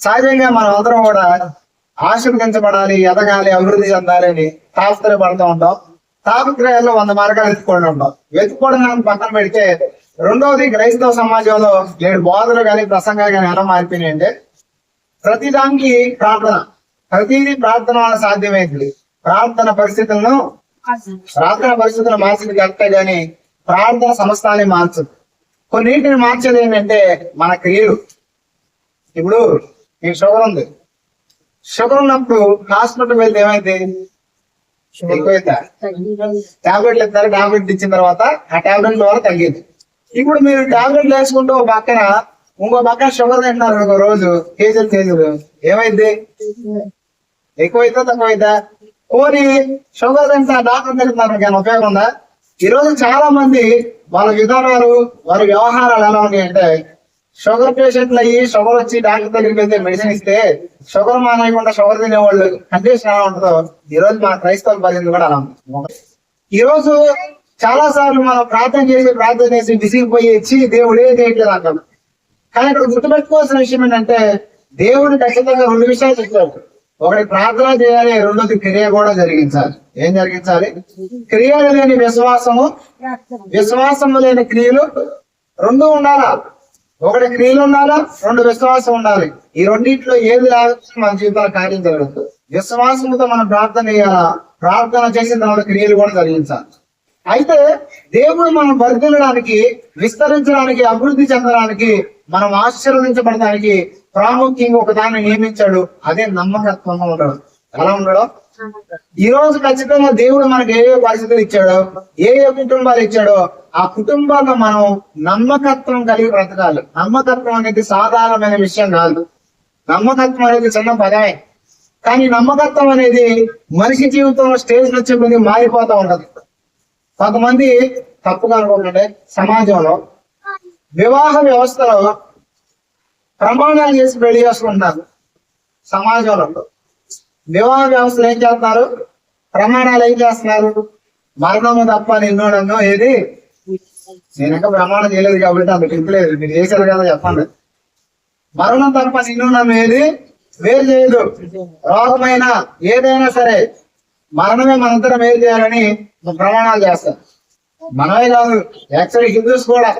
సహజంగా మనం అందరం కూడా ఆశీర్వదించబడాలి, ఎదగాలి, అభివృద్ధి చెందాలి అని తాపత్రయపడుతూ ఉంటాం. తాపత్రయాల్లో 100 మార్గాలు వెతుక్కొని ఉంటాం. వెతుక్కోవడం పక్కన పెడితే రెండవది, క్రైస్తవ సమాజంలో నేడు బోధలు కానీ ప్రసంగాలు కానీ ఎలా మారిపోయినాయంటే ప్రతిదానికి ప్రార్థన, ప్రతిదీ ప్రార్థన వల్ల సాధ్యమైంది. ప్రార్థన పరిస్థితులను మార్చింది కరెక్టే కానీ ప్రార్థన సమస్తాన్ని మార్చదు. కొన్నింటిని మార్చేది ఏంటంటే మన క్రియలు. ఇప్పుడు మీకు షుగర్ ఉంది, షుగర్ ఉన్నప్పుడు హాస్పిటల్ వెళ్తే ఏమైంది? ఎక్కువైతే టాబ్లెట్లు ఇస్తారు, టాబ్లెట్ ఇచ్చిన తర్వాత ఆ టాబ్లెట్ ద్వారా తగ్గింది. ఇప్పుడు మీరు టాబ్లెట్లు వేసుకుంటూ ఒక పక్కన ఇంకో పక్కన షుగర్ తింటున్నారు ఒక రోజు కేజీలు, ఏమైంది? ఎక్కువైతే తక్కువైతే? పోనీ షుగర్ తింటా డాక్టర్ తింటున్నారు, కానీ ఉపయోగం ఉందా? ఈ రోజు చాలా మంది వాళ్ళ విధానాలు, వారి వ్యవహారాలు ఎలా ఉన్నాయంటే, షుగర్ పేషెంట్లు అయ్యి షుగర్ వచ్చి డాక్టర్ దగ్గరికి వెళ్తే మెడిసిన్ ఇస్తే షుగర్ మానేయకుండా షుగర్ తినేవాళ్ళు కండిషన్ ఎలా ఉంటుందో ఈ రోజు మన క్రైస్తవ పరిస్థితి కూడా అలా ఉంది. ఈ రోజు చాలా సార్లు మనం ప్రార్థన చేసి విసిగిపోయి ఇచ్చి దేవుడే చేయట్లేదు అంటాం. కానీ ఇక్కడ గుర్తుపెట్టుకోవాల్సిన విషయం ఏంటంటే దేవుడు ఖచ్చితంగా 2 విషయాలు చెప్పాడు. ఒకటి ప్రార్థన చేయాలి, రెండోది క్రియ కూడా జరిగించాలి. ఏం జరిగించాలి? క్రియలు లేని విశ్వాసము, విశ్వాసము లేని క్రియలు 2 ఉండాలా. ఒకటి క్రియలు ఉండాలా, 2 విశ్వాసం ఉండాలి. ఈ రెండింటిలో ఏది లేకపోతే మన జీవితాలు కార్యం జరగదు. విశ్వాసంతో మనం ప్రార్థన చేయాలా, ప్రార్థన చేసిన తర్వాత క్రియలు కూడా జరిగించాలి. అయితే దేవుడు మనం వర్ధిల్లడానికి, విస్తరించడానికి, అభివృద్ధి చెందడానికి, మనం ఆశీర్వదించబడడానికి ప్రాముఖ్యంగా ఒక దాన్ని నియమించాడు. అదే నమ్మకత్వంగా ఉండడం. ఎలా ఉండడం? ఈ రోజు ఖచ్చితంగా దేవుడు మనకి ఏ పరిస్థితులు ఇచ్చాడో, ఏ కుటుంబాలు ఇచ్చాడో ఆ కుటుంబాల్లో మనం నమ్మకత్వం కలిగి బ్రతకాలి. నమ్మకత్వం అనేది సాధారణమైన విషయం కాదు. నమ్మకత్వం అనేది చిన్న పదమే, కానీ నమ్మకత్వం అనేది మనిషి జీవితంలో స్టేజ్ వచ్చే కొద్ది మారిపోతా ఉంటది. కొంతమంది తప్పుగా అనుకోకండి, సమాజంలో వివాహ వ్యవస్థలో ప్రమాణాలు చేసి పెళ్లి చేసుకుంటున్నారు. సమాజంలో వివాహ వ్యవస్థలు ఏం చేస్తున్నారు? ప్రమాణాలు ఏం చేస్తున్నారు? మరణము తప్ప నిన్నోడన్నో ఏది? నేను ఇంకా ప్రమాణం చేయలేదు కాబట్టి అంత చెప్పలేదు, మీరు చేశారు కదా చెప్పండి. మరణం తప్ప నిన్నోడన్నో ఏది వేరు చేయదు. రోగమైన ఏదైనా సరే మరణమే మనంతరం ఏం చేయాలని ప్రమాణాలు చేస్తారు. మనమే కాదు, యాక్చువల్లీ హిందూస్ కూడా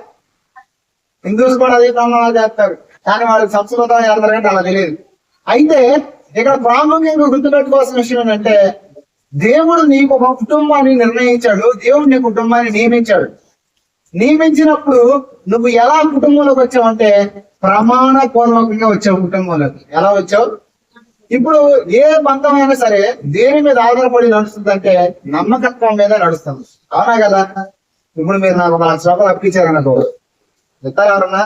అదే ప్రమాణాలు చేస్తారు. కానీ వాళ్ళకి సంస్కృతం చేస్తారంటే అలా తెలియదు. అయితే ఇక్కడ ప్రాముఖ్యంగా గుర్తుపెట్టుకోవాల్సిన విషయం ఏంటంటే దేవుడు నీకు ఒక కుటుంబాన్ని నిర్ణయించాడు. దేవుడు నీ కుటుంబాన్ని నియమించాడు. నియమించినప్పుడు నువ్వు ఎలా కుటుంబంలోకి వచ్చావంటే ప్రమాణ పూర్వకంగా వచ్చావు కుటుంబంలోకి. ఎలా వచ్చావు? ఇప్పుడు ఏ బంధమైనా సరే దేని మీద ఆధారపడి నడుస్తుందంటే నమ్మకత్వం మీద నడుస్తుంది. అవునా కదా? ఇప్పుడు మీరు నాకు 1,00,000 రూపాయలు అప్పించారనుకో, ఇస్తారు ఎవరన్నా?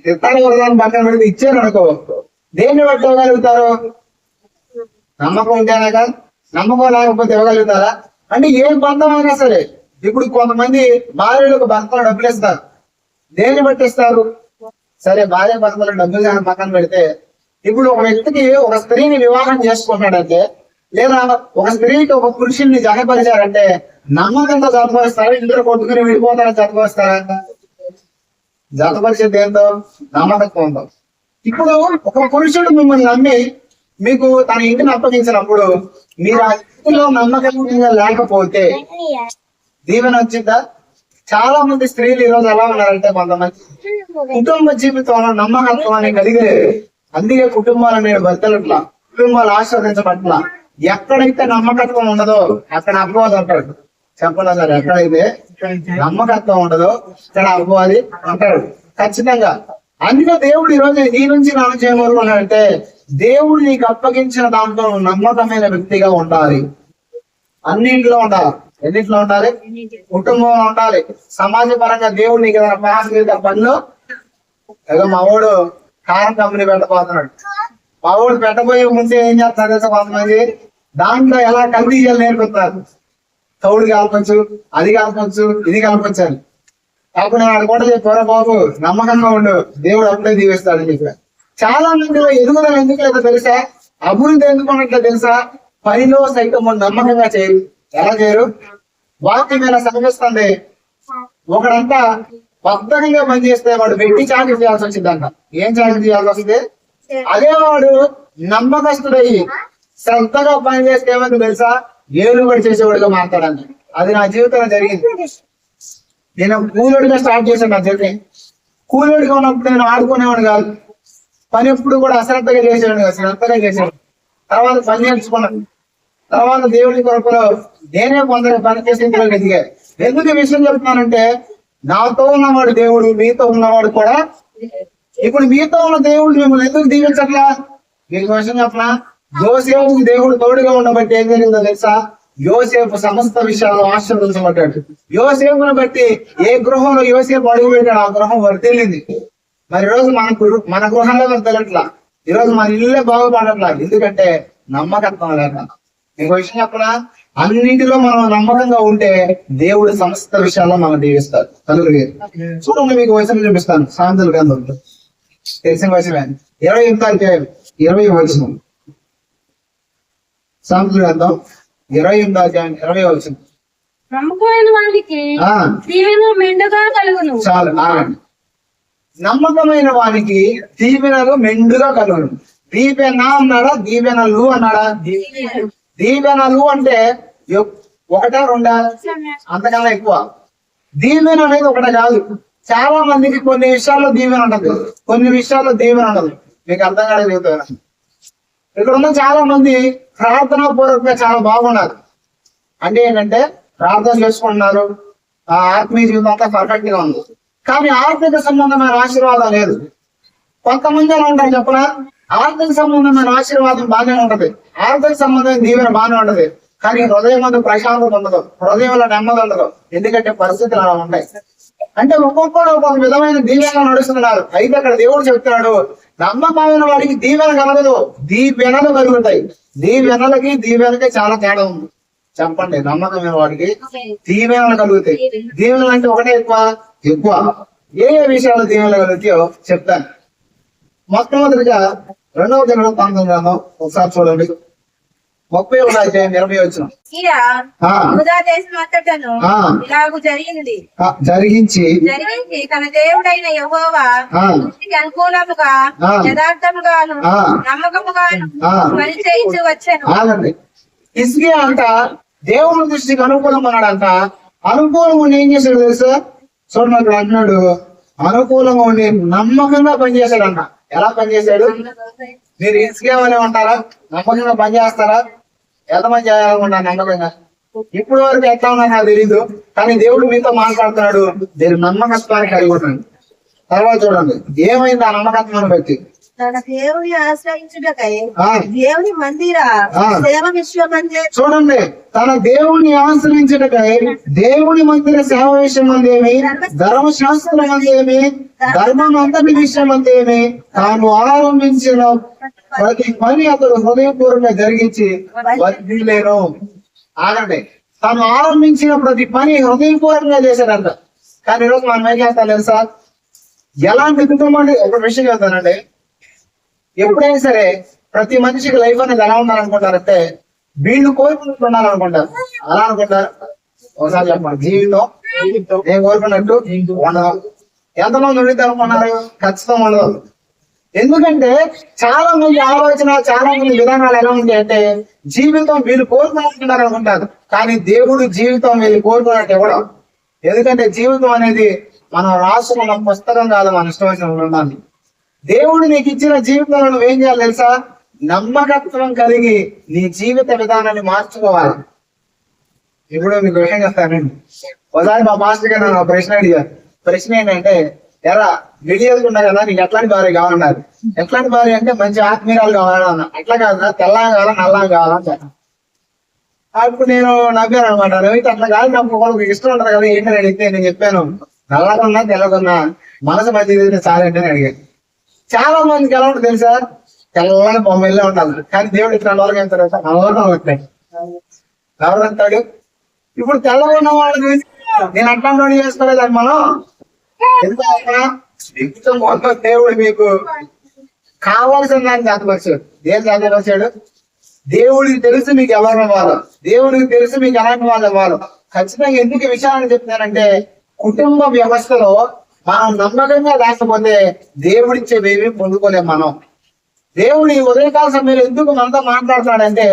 ఇస్తారు ఎవరిదాన్ని పక్కన పెడితే ఇచ్చారనుకో, దేన్ని బట్టి ఇవ్వగలుగుతారు? నమ్మకం ఉంటేనే కదా. నమ్మకం లేకపోతే ఇవ్వగలుగుతారా? అంటే ఏ బంధం అయినా సరే, ఇప్పుడు కొంతమంది భార్యలకు భర్తలు డబ్బులు ఇస్తారు. దేన్ని బట్టి ఇస్తారు? సరే, భార్య భర్తలు డబ్బులు పక్కన పెడితే, ఇప్పుడు ఒక వ్యక్తికి ఒక స్త్రీని వివాహం చేసుకుంటాడంటే, లేదా ఒక స్త్రీకి ఒక పురుషుల్ని జతపరిచారంటే నమ్మకంతో జతపరుస్తారా? ఇద్దరు కొట్టుకుని విడిపోతారని జతపరుస్తారా? జతపరిచేది ఏంటో? నమ్మకత్వంతో. ఇప్పుడు ఒక పురుషుడు మిమ్మల్ని నమ్మి మీకు తన ఇంటిని అప్పగించినప్పుడు మీరు ఆ ఇంటిలో నమ్మకంగా లేకపోతే దీవెన వచ్చిందా? చాలా మంది స్త్రీలు ఈ రోజు ఎలా ఉన్నారంటే, కొంతమంది కుటుంబ జీవితంలో నమ్మకత్వాన్ని కలిగలేదు. అందుకే కుటుంబాలు నేను బతలట్లా, కుటుంబాలు ఆస్వాదించబట్ల. ఎక్కడైతే నమ్మకత్వం ఉండదో అక్కడ అపవాది అంటాడు. చెప్పండి సార్, ఎక్కడైతే నమ్మకత్వం ఉండదో అక్కడ అపవాది అంటాడు ఖచ్చితంగా. అందుకే దేవుడు ఈ రోజు నీ నుంచి నాన్న చేయమనుకున్నాడంటే, దేవుడు నీకు అప్పగించిన దాంట్లో నమ్మకమైన వ్యక్తిగా ఉండాలి. అన్నింటిలో ఉండాలి. ఎన్నింటిలో ఉండాలి? కుటుంబంలో ఉండాలి. సమాజ పరంగా దేవుడు నీకు ఏదైనా పనిలో, ఏదో మా వాడు కారం కంపెనీ పెట్టబోతున్నాడు. మా వాడు పెట్టబోయే ముందే ఏం చేస్తారు తెలుసా? కొంతమంది దాంట్లో ఎలా కల్తీ చేయాలి నేర్పుతారు. తౌడు కలపచ్చు, అది కలపచ్చు, ఇది కలపచ్చాలి. అప్పుడు నేను అది కూడా చెప్పారా బాబు, నమ్మకంగా ఉండు, దేవుడు అప్పుడే దీవిస్తాడు. మీకు చాలా మందిలో ఎదుగుదల ఎందుకు లేదో తెలుసా? అభివృద్ధి ఎందుకున్నట్లే తెలుసా? పనిలో సైతం నమ్మకంగా చేయరు. ఎలా చేయరు? వాక్యం మీద శ్రమిస్తుంది. ఒకడంతా బద్ధకంగా పనిచేస్తే వాడు వెట్టి చాకరీ చేయాల్సి వచ్చిందంట. ఏం చాకరీ చేయాల్సి వస్తుంది? అదే వాడు నమ్మకస్తుడయ్యి శ్రద్ధగా పని చేస్తే ఏమైంది తెలుసా, ఏలుబడి చేసేవాడిగా మాట్లాడాలి. అది నా జీవితంలో జరిగింది. నేను కూలోడిగా స్టార్ట్ చేశాను. నా జర్నీ కూలోడిగా ఉన్నప్పుడు నేను ఆడుకునేవాడు కాదు. పని ఎప్పుడు కూడా అశ్రద్ధగా చేసేవాడు కాదు, శ్రద్ధగా చేసేవాడు. తర్వాత పని నేర్చుకున్నాను. తర్వాత దేవుడి కొరకులో నేనే కొందరు పని చేసే ఎదిగా. ఎందుకు ఈ విషయం చెప్తున్నానంటే, నాతో ఉన్నవాడు దేవుడు, మీతో ఉన్నవాడు కూడా. ఇప్పుడు మీతో ఉన్న దేవుడు మిమ్మల్ని ఎందుకు దీవించట్లా? మీకు విషయం చెప్పనా, యోసేపుకి దేవుడు తోడుగా ఉండబట్టి ఏం జరిగిందో తెలుసా, యోసేపు సమస్త విషయాలు ఆశీర్వదించబడ్డాడు. యోసేపును బట్టి ఏ గృహంలో యోసేపు అడుగు పెట్టాడు, ఆ గృహం వర్తిల్లింది. మరి ఈరోజు మన గృహంలో వర్తిల్లట్లా, ఈరోజు మన ఇల్లే బాగుపడట్లా. ఎందుకంటే నమ్మకత్వం లేక. మీకు విషయం చెప్పనా, అన్నింటిలో మనం నమ్మకంగా ఉంటే దేవుడు సమస్త విషయాల్లో మనం దీవిస్తారు. తల్లి చూడండి, మీకు వచనం చూపిస్తాను. సామెతల గ్రంథం తెలిసిన వచనమే 20 వచనం. సామెతల గ్రంథం 28 వచనం. నమ్మకమైన వానికి దీవెన మెండుగా కలుగును. చాలు ఆగండి. నమ్మకమైన వానికి దీవెనలు మెండుగా కలుగును. దీవెన అన్నాడా, దీవెనలు అన్నాడా? దీవెనలు అంటే ఒకటా రెండా, అంతకన్నా ఎక్కువ. దీవెన అనేది ఒకటే కాదు. చాలా మందికి కొన్ని విషయాల్లో దీవెన ఉండదు, కొన్ని విషయాల్లో దీవెన ఉండదు. మీకు అర్థం కాలేదు. ఇక్కడ ఉన్న చాలా మంది ప్రార్థనా పూర్వకంగా చాలా బాగున్నారు. అంటే ఏంటంటే ప్రార్థన చేసుకుంటున్నారు, ఆ ఆత్మీయ జీవితం అంతా పర్ఫెక్ట్ గా ఉంది, కానీ ఆర్థిక సంబంధమైన ఆశీర్వాదం లేదు. కొంతమంది ఎలా ఉంటారు చెప్పనా, ఆర్థిక సంబంధమైన ఆశీర్వాదం బాగానే ఉంటది, ఆర్థిక సంబంధమైన దీవెన బాగానే ఉంటది, కానీ హృదయం అంతా ప్రశాంతత ఉండదు, హృదయంలో నెమ్మది ఉండదు. ఎందుకంటే పరిస్థితులు అలా ఉంటాయి. అంటే ఒక్కొక్కడు ఒక్కొక్క విధమైన దీవెన నడుస్తున్నారు. అయితే అక్కడ దేవుడు చెప్తున్నాడు, నమ్మకమైన వాడికి దీవెన కలగదు, దీవెనలు కలుగుతాయి. దీవెనలకి దీవెనకి చాలా తేడా ఉంది. చెప్పండి, నమ్మకమైన వాడికి దీవెనలు కలుగుతాయి. దీవెనలు అంటే ఒకటే ఎక్కువ. ఏ విషయాలు దీవెనలు కలుగుతాయో చెప్తాను. మొట్టమొదటిగా 2వ దినవృత్తాంతం గ్రంథం ఒకసారి చూడండి. 31:20 వచ్చిన జరిగించి తన దేవుడైన యెహోవా అనుకూలముగా యథార్థముగాను నమ్మకముగాను పరిచయించి వచ్చాను. హిజ్కియా అంట దేవుని దృష్టికి అనుకూలం అన్నాడంట. అనుకూలంగా ఉండి ఏం చేశాడు తెలుసా? చూడండి, అక్కడ అంటున్నాడు, అనుకూలంగా ఉండి నమ్మకంగా పనిచేశాడంట. ఎలా పనిచేశాడు? మీరు హిజ్కియా వలే ఉంటారా? నమ్మకంగా పనిచేస్తారా? ఎంతమంది చేయాలనుకుంటారు నమ్మకంగా? ఇప్పుడు వరకు ఎట్లా ఉన్నా నాకు తెలీదు, కానీ దేవుడు మీతో మాట్లాడుతున్నాడు. మీరు నమ్మకత్వానికి కలిగి ఉండండి. తర్వాత చూడండి ఏమైంది ఆ నమ్మకత్వాన్ని బట్టి. తన దేవుని ఆశ్రయించుటకై దేవుని మందిర సేవ విషయమందే. చూడండి, తన దేవుని ఆశ్రయించుటకై దేవుని మందిర సేవ విషయం అందేమి, ధర్మశాస్త్రం అందేమి, ధర్మం అంతటి విషయం అందేమి, తాను ఆరంభించిన ప్రతి పని అతడు హృదయపూర్వకంగా జరిగించి వదిలేను. ఆగండి, తాను ఆరంభించిన ప్రతి పని హృదయపూర్వకంగా చేశాడంట. కానీ ఈరోజు మనం ఏం చేస్తాం తెలుసా? ఎలాంటి కుటుంబం ఒక విషయం చెప్తానండి. ఎప్పుడైనా సరే ప్రతి మనిషికి లైఫ్ అనేది ఎలా ఉండాలనుకుంటారంటే, వీళ్ళు కోరుకున్నట్టు ఉండాలనుకుంటారు. అలా అనుకుంటారు. ఒకసారి చెప్పండి, జీవితం నేను కోరుకున్నట్టు ఉండదు. ఎంతమంది ఉండిద్ది అనుకున్నారు? ఖచ్చితంగా ఉండదు. ఎందుకంటే చాలా మంది ఆలోచన, చాలా మంది విధానాలు ఎలా ఉంటాయి అంటే, జీవితం వీళ్ళు కోరుకున్నట్టున్నారు అనుకుంటారు, కానీ దేవుడు జీవితం వీళ్ళు కోరుకున్నట్టు ఇవ్వడం. ఎందుకంటే జీవితం అనేది మనం రాసుకున్న పుస్తకం కాదు, మన ఇష్టం వచ్చిన ఉండాలి. దేవుడు నీకు ఇచ్చిన జీవితంలో నువ్వేం చేయాలి తెలుసా? నమ్మకత్వం కలిగి నీ జీవిత విధానాన్ని మార్చుకోవాలి. ఇప్పుడు మీకు విషయం చెప్తానండి. ఒకసారి మా మాస్టర్ గారు నన్ను ప్రశ్న అడిగారు. ప్రశ్న ఏంటంటే, ఎరా విడియదుకున్నా కదా, నీకు ఎట్లాంటి భార్య కావాలన్నారు. ఎట్లాంటి భార్య అంటే మంచి ఆత్మీయాలు కావాలన్నా. అట్లా కాదు, తెల్లగా కావాలా నల్లగా కావాలని చెప్పాను. అప్పుడు నేను నవ్వాను అనమాట. అయితే అట్లా కాదు, నాకు వాళ్ళకి ఇష్టం ఉంటుంది కదా ఏంటని అడిగితే నేను చెప్పాను, నల్లకున్నా తెల్లకున్నా మనసు మంచిది చాలంటే అని అడిగాను. చాలా మందికి ఎలా ఉంటుంది తెలుసా? తెల్లని బొమ్మల్లో ఉండాలి, కానీ దేవుడు ఇట్లా వరకు వెళ్తాడు నల్లగా ఉంటాయి. ఎవరు వెళ్తాడు? ఇప్పుడు తెల్లగా ఉన్న వాళ్ళు చూసి నేను అట్లా చేసుకోలేదని మనం ఎందుకంటే దేవుడు మీకు కావాల్సిన దాన్ని జాతపరిచాడు. దేని జాతపరిచాడు? దేవుడికి తెలుసు మీకు ఎవరు ఇవ్వాలో, దేవుడికి తెలుసు మీకు ఎలాంటి వాళ్ళు ఇవ్వాలో. ఖచ్చితంగా ఎందుకు ఈ విషయాన్ని చెప్తున్నానంటే, కుటుంబ వ్యవస్థలో మనం నమ్మకంగా లేకపోతే దేవుడిచ్చేవేమి పొందుకోలేం మనం. దేవుడు ఈ ఉదయకాల సమయంలో ఎందుకు మనతో మాట్లాడుతున్నాడంటే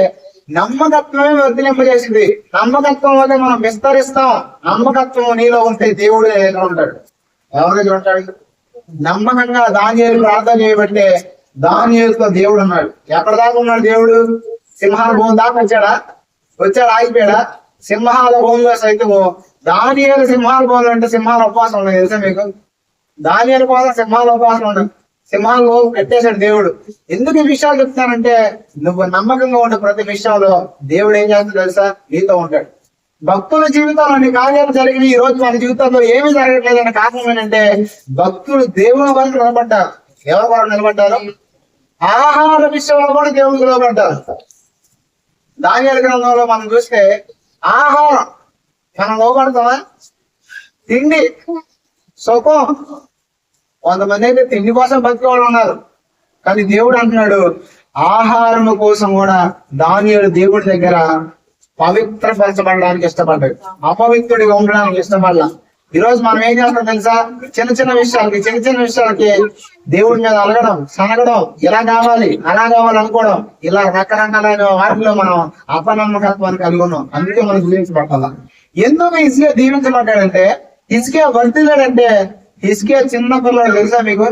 నమ్మకత్వమే వర్తింపజేసింది. నమ్మకత్వం వల్ల మనం విస్తరిస్తాం. నమ్మకత్వం నీలో ఉంటే దేవుడు ఎక్కడ ఉంటాడు? ఎవరి దగ్గర ఉంటాడు? నమ్మకంగా దానియేలు ప్రార్థన చేయబట్టే దానియేలుతో దేవుడు ఉన్నాడు. ఎక్కడ దాకా ఉన్నాడు దేవుడు? సింహాల భూమి దాకా వచ్చాడు ఆగిపోయాడా? సింహాల భూమిలో సైతము దానియేలు సింహాల భూములు అంటే సింహాల ఉపవాసం ఉండదు తెలుసా మీకు? దానియేలు కోసం సింహాల ఉపవాసం ఉండదు. సింహాలు కట్టేశాడు దేవుడు. ఎందుకు ఈ విషయాలు చెప్తానంటే నువ్వు నమ్మకంగా ఉండే ప్రతి విషయంలో దేవుడు ఏం చేస్తాడు తెలుసా? నీతో ఉంటాడు. భక్తుల జీవితంలో అన్ని కార్యాలు జరిగిన ఈ రోజు మన జీవితంలో ఏమీ జరగట్లేదనే కారణం ఏంటంటే భక్తులు దేవుని వరకు నిలబడ్డారు. ఎవరు వరకు నిలబడ్డారు? ఆహార విషయంలో కూడా దేవుడు నిలబడ్డారు. దానియేలు గ్రంథంలో మనం చూస్తే ఆహారం మనం లోపడతామా? తిండి, సుఖం. కొంతమంది అయితే తిండి కోసం బతికే వాళ్ళు ఉన్నారు. కానీ దేవుడు అంటున్నాడు ఆహారం కోసం కూడా దానియేలు దేవుడి దగ్గర పవిత్రపరచబడడానికి ఇష్టపడ్డాడు. అపవిత్రుడిగా ఉండడానికి ఇష్టపడలా. ఈ రోజు మనం ఏం చేస్తాం తెలుసా? చిన్న చిన్న విషయాలకి దేవుడి మీద అలగడం, సనగడం, ఇలా కావాలి అలా కావాలి అనుకోవడం, ఇలా రకరకాలైన వాటిలో మనం అపనమ్మకత్వాన్ని కలిగి ఉన్నాం. అందుకే మనం దీవించబడాల. ఎందుకు హిజ్కియా దీవించబడ్డాడంటే, హిజ్కియా వర్తిల్లాడంటే, హిజ్కియా చిన్న పిల్లడు తెలుసా మీకు?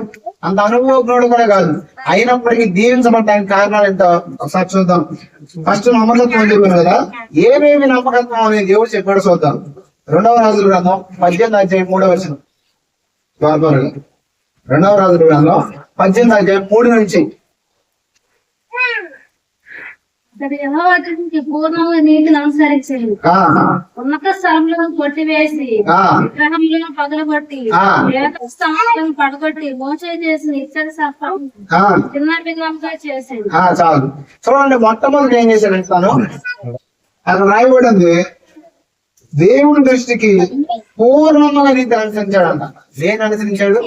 అంత అనుభవజ్ఞుడు కూడా కాదు. అయినప్పటికీ దీవించబడడానికి కారణాలు ఏంటో ఒకసారి చూద్దాం. ఫస్ట్ నమ్మకత్వం అని చెప్పాను కదా, ఏమేమి నమ్మకత్వం అనేది దేవుడు చెప్పాడు చూద్దాం. 2వ రాజుల గ్రంథం 18:3 2వ రాజుల గ్రంథం 18:3 నుంచి. పూర్ణంగా నీతిని అనుసరించింది. ఉన్నత స్థలంలో కొట్టివేసి విగ్రహములను పగలగొట్టి స్తంభాలను పడగొట్టి మోసే చేసిన ఇచ్చడి సర్పం చిన్న భిన్నంగా చేసింది. చాలు చూడండి. మొట్టమొదటి ఏం చేశాడు తను? అక్కడ రాయబడి ఉంది, దేవుని దృష్టికి పూర్ణంగా నీతిని అనుసరించాడంట. దేని అనుసరించాడు?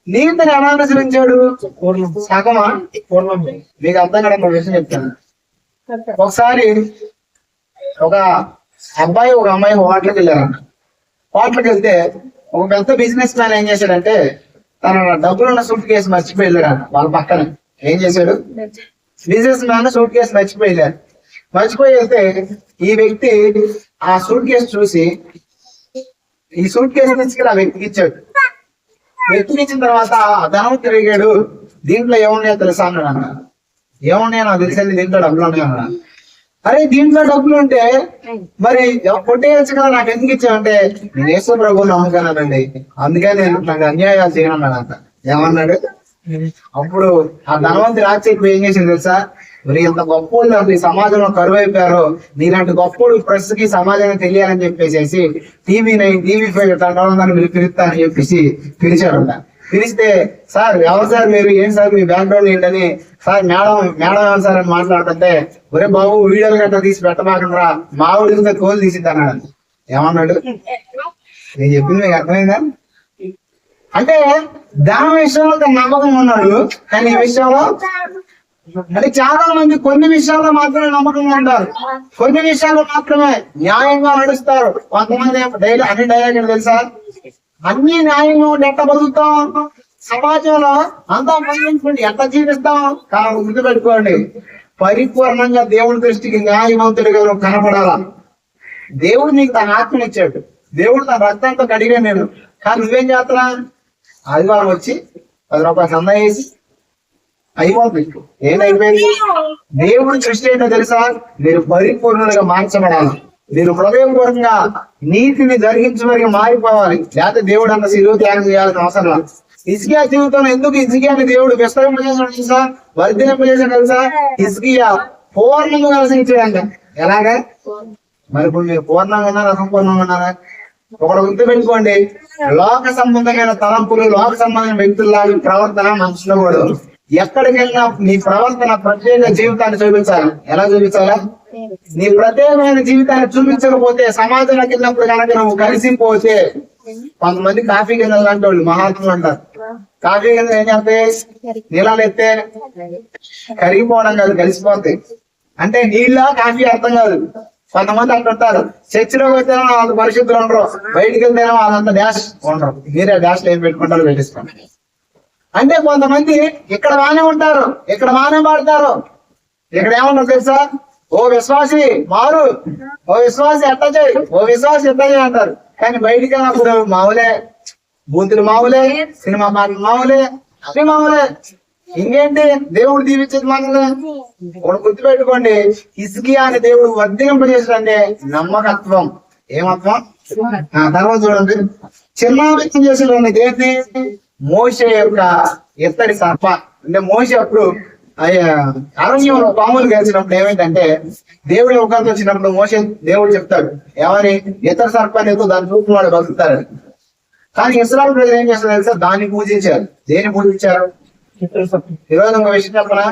నీతిని ఎలా అనుసరించాడు? సగమా పూర్ణం? మీకు అర్థం కాదు ఒక విషయం చెప్తాను. ఒకసారి ఒక అబ్బాయి ఒక అమ్మాయి హోటల్కి వెళ్ళారంట. హోటల్కి వెళ్తే ఒక పెద్ద బిజినెస్ మ్యాన్ ఏం చేశాడంటే తన డబ్బులు ఉన్న సూట్ కేసు మర్చిపోయి వెళ్ళాడు. వాళ్ళ పక్కన ఏం చేశాడు? బిజినెస్ మ్యాన్ సూట్ కేసు మర్చిపోయి వెళ్ళాడు. మర్చిపోయి వెళ్తే ఈ వ్యక్తి ఆ సూట్ కేసు చూసి ఈ సూట్ కేసు తీసుకెళ్ళి ఆ వ్యక్తికి ఇచ్చాడు. వ్యక్తికి ఇచ్చిన తర్వాత ధనం తిరిగాడు. దీంట్లో ఏమున్నాయో తెలుసా అన్నాడు. అన్న ఏమున్నాయో నాకు తెలిసింది, దీంట్లో డబ్బులు ఉన్నాయి అన్నాడు. అరే దీంట్లో డబ్బులు ఉంటే మరి కొట్టేయచ్చు కదా, నాకు ఎందుకు ఇచ్చావంటే నేను యేసు ప్రభువుని నమ్ముకున్నానండి, అందుకే నేను నాకు అన్యాయాలు చేయనన్నాడు అంట. ఏమన్నాడు? అప్పుడు ఆ ధనవంతుడు రాజకీయ ఏం చేసింది తెలుసా? మరి ఇంత గొప్పోళ్ళు ఈ సమాజంలో కరువు అయిపోయారు, నీలాంటి గొప్పోడు ప్రెస్ కి సమాజానికి తెలియాలని చెప్పేసి TV9 TV5 తండ్రి పిలుస్తా అని చెప్పేసి పిలిచారంట. పిలిస్తే సార్ ఎవరు సార్ మీరు, ఏం సార్ మీ బ్యాక్గ్రౌండ్ ఏంటని, సార్ మేడం ఎవరు సార్ అని మాట్లాడుతుంటే, ఒరే బాబు వీడియోలు గట్రా తీసి పెట్టబాకుండా మా ఊడి తోలు తీసిద్ది అన్నాడు. ఏమన్నాడు? నేను చెప్పింది మీకు అర్థమైందా? అంటే దాని విషయంలో నమ్మకం ఉన్నాడు, కానీ ఈ విషయంలో అంటే చాలా మంది కొన్ని విషయాల్లో మాత్రమే నమ్మకంగా ఉంటారు, కొన్ని విషయాల్లో మాత్రమే న్యాయంగా నడుస్తారు. కొంతమంది అన్ని డైలాగ్ తెలుసా? అన్ని న్యాయంగా ఉండి ఎట్లా బతుకుతాం, సమాజంలో అంతా మంది ఎట్లా జీవిస్తాం. కానీ గుర్తు పెట్టుకోండి, పరిపూర్ణంగా దేవుడి దృష్టికి న్యాయవంతుడిగా కనపడాలా. దేవుడు నీకు తన ఆత్మనిచ్చాడు, దేవుడు తన రక్తంతో కడిగా నేను. కానీ నువ్వేం చేస్తున్నా? ఆదివారం వచ్చి 10 రూపాయలు సందా వేసి అయిపోతుంది. ఏమైపోయింది? దేవుడి దృష్టి ఏంటో తెలుసా? మీరు పరిపూర్ణులుగా మార్చబడాలి. మీరు హృదయపూర్వకంగా నీతిని జరిగించమని మారిపోవాలి. లేకపోతే దేవుడు అన్న సిలువ త్యాగం చేయాల్సిన అవసరం లేదు. హిజ్కియా జీవితంలో ఎందుకు హిజ్కియాని దేవుడు విస్తరింపజేసాడు తెలుసా? వర్ధింపజేసాడు తెలుసా? హిజ్కియా పూర్ణంగా నివసించాడంట. ఎలాగా? మరి ఇప్పుడు మీరు పూర్ణంగా ఉన్నారా, అసంపూర్ణంగా ఉన్నారా? ఒకటి గుర్తు పెట్టుకోండి, లోక సంబంధమైన తలంపులు, లోక సంబంధమైన వ్యక్తుల్లాగా ప్రవర్తన మనుషులు కూడా ఎక్కడికి వెళ్ళినా నీ ప్రవర్తన ప్రత్యేక జీవితాన్ని చూపించాలి. ఎలా చూపించాలా? నీ ప్రత్యేకమైన జీవితాన్ని చూపించకపోతే, సమాజంలోకి వెళ్ళినప్పుడు కనుక నువ్వు కలిసిపోతే, కొంతమంది కాఫీ గిన్నెలు లాంటి వాళ్ళు మహాత్ములు అంటారు. కాఫీ గిన్నెలు ఏం చేస్తాయి? నీళ్ళలు ఎత్తే కరిగిపోవడం కాదు, కలిసిపోతాయి. అంటే నీళ్ళ కాఫీ అర్థం కాదు. కొంతమంది అంటుంటారు, చర్చిలోకి వస్తేనే వాళ్ళ పరిశుద్ధులు ఉండరు, బయటికి వెళ్తేనే వాళ్ళంతా డాష్ ఉండరు. మీరే డాష్ ఏం పెట్టుకుంటారు పెట్టిస్తాం. అంటే కొంతమంది ఇక్కడ బాగానే ఉంటారు, ఇక్కడ బాగానే పాడతారు, ఇక్కడ ఏమన్నారు తెలుసా, ఓ విశ్వాసి మారు, ఓ విశ్వాసి ఎట్ట చేయి, ఓ విశ్వాసి ఎట్ట చేయి అంటారు. కానీ బయటికి వెళ్ళినప్పుడు మామూలే, బూతులు మామూలే, సినిమా పాటలు మామూలే, అవి మామూలే. ఇంకేంటి దేవుడు దీవించేది మాత్రమే. ఒకటి గుర్తుపెట్టుకోండి, హిజ్కియా అనే దేవుడు వర్ధింపజేసాడంటే నమ్మకత్వం. ఏమత్వం? తర్వాత చూడండి, చిన్నాభిత్తం చేసేటండి దేన్ని, మోషే యొక్క ఇత్తడి సర్ప. అంటే మోషే అప్పుడు అరణ్యంలో పాములు కలిసినప్పుడు ఏమైందంటే, దేవుడు ఒకరితో వచ్చినప్పుడు మోషే దేవుడు చెప్తాడు ఏమని, ఇతర సర్పాన్ని దాన్ని చూసిన వాడు బతుకుతారు. కానీ ఇస్రాయేల్ ప్రజలు ఏం చేస్తారు తెలుసా, దాన్ని పూజించారు. దేన్ని పూజించారు? ఈరోజు ఒక విషయం చెప్పనా,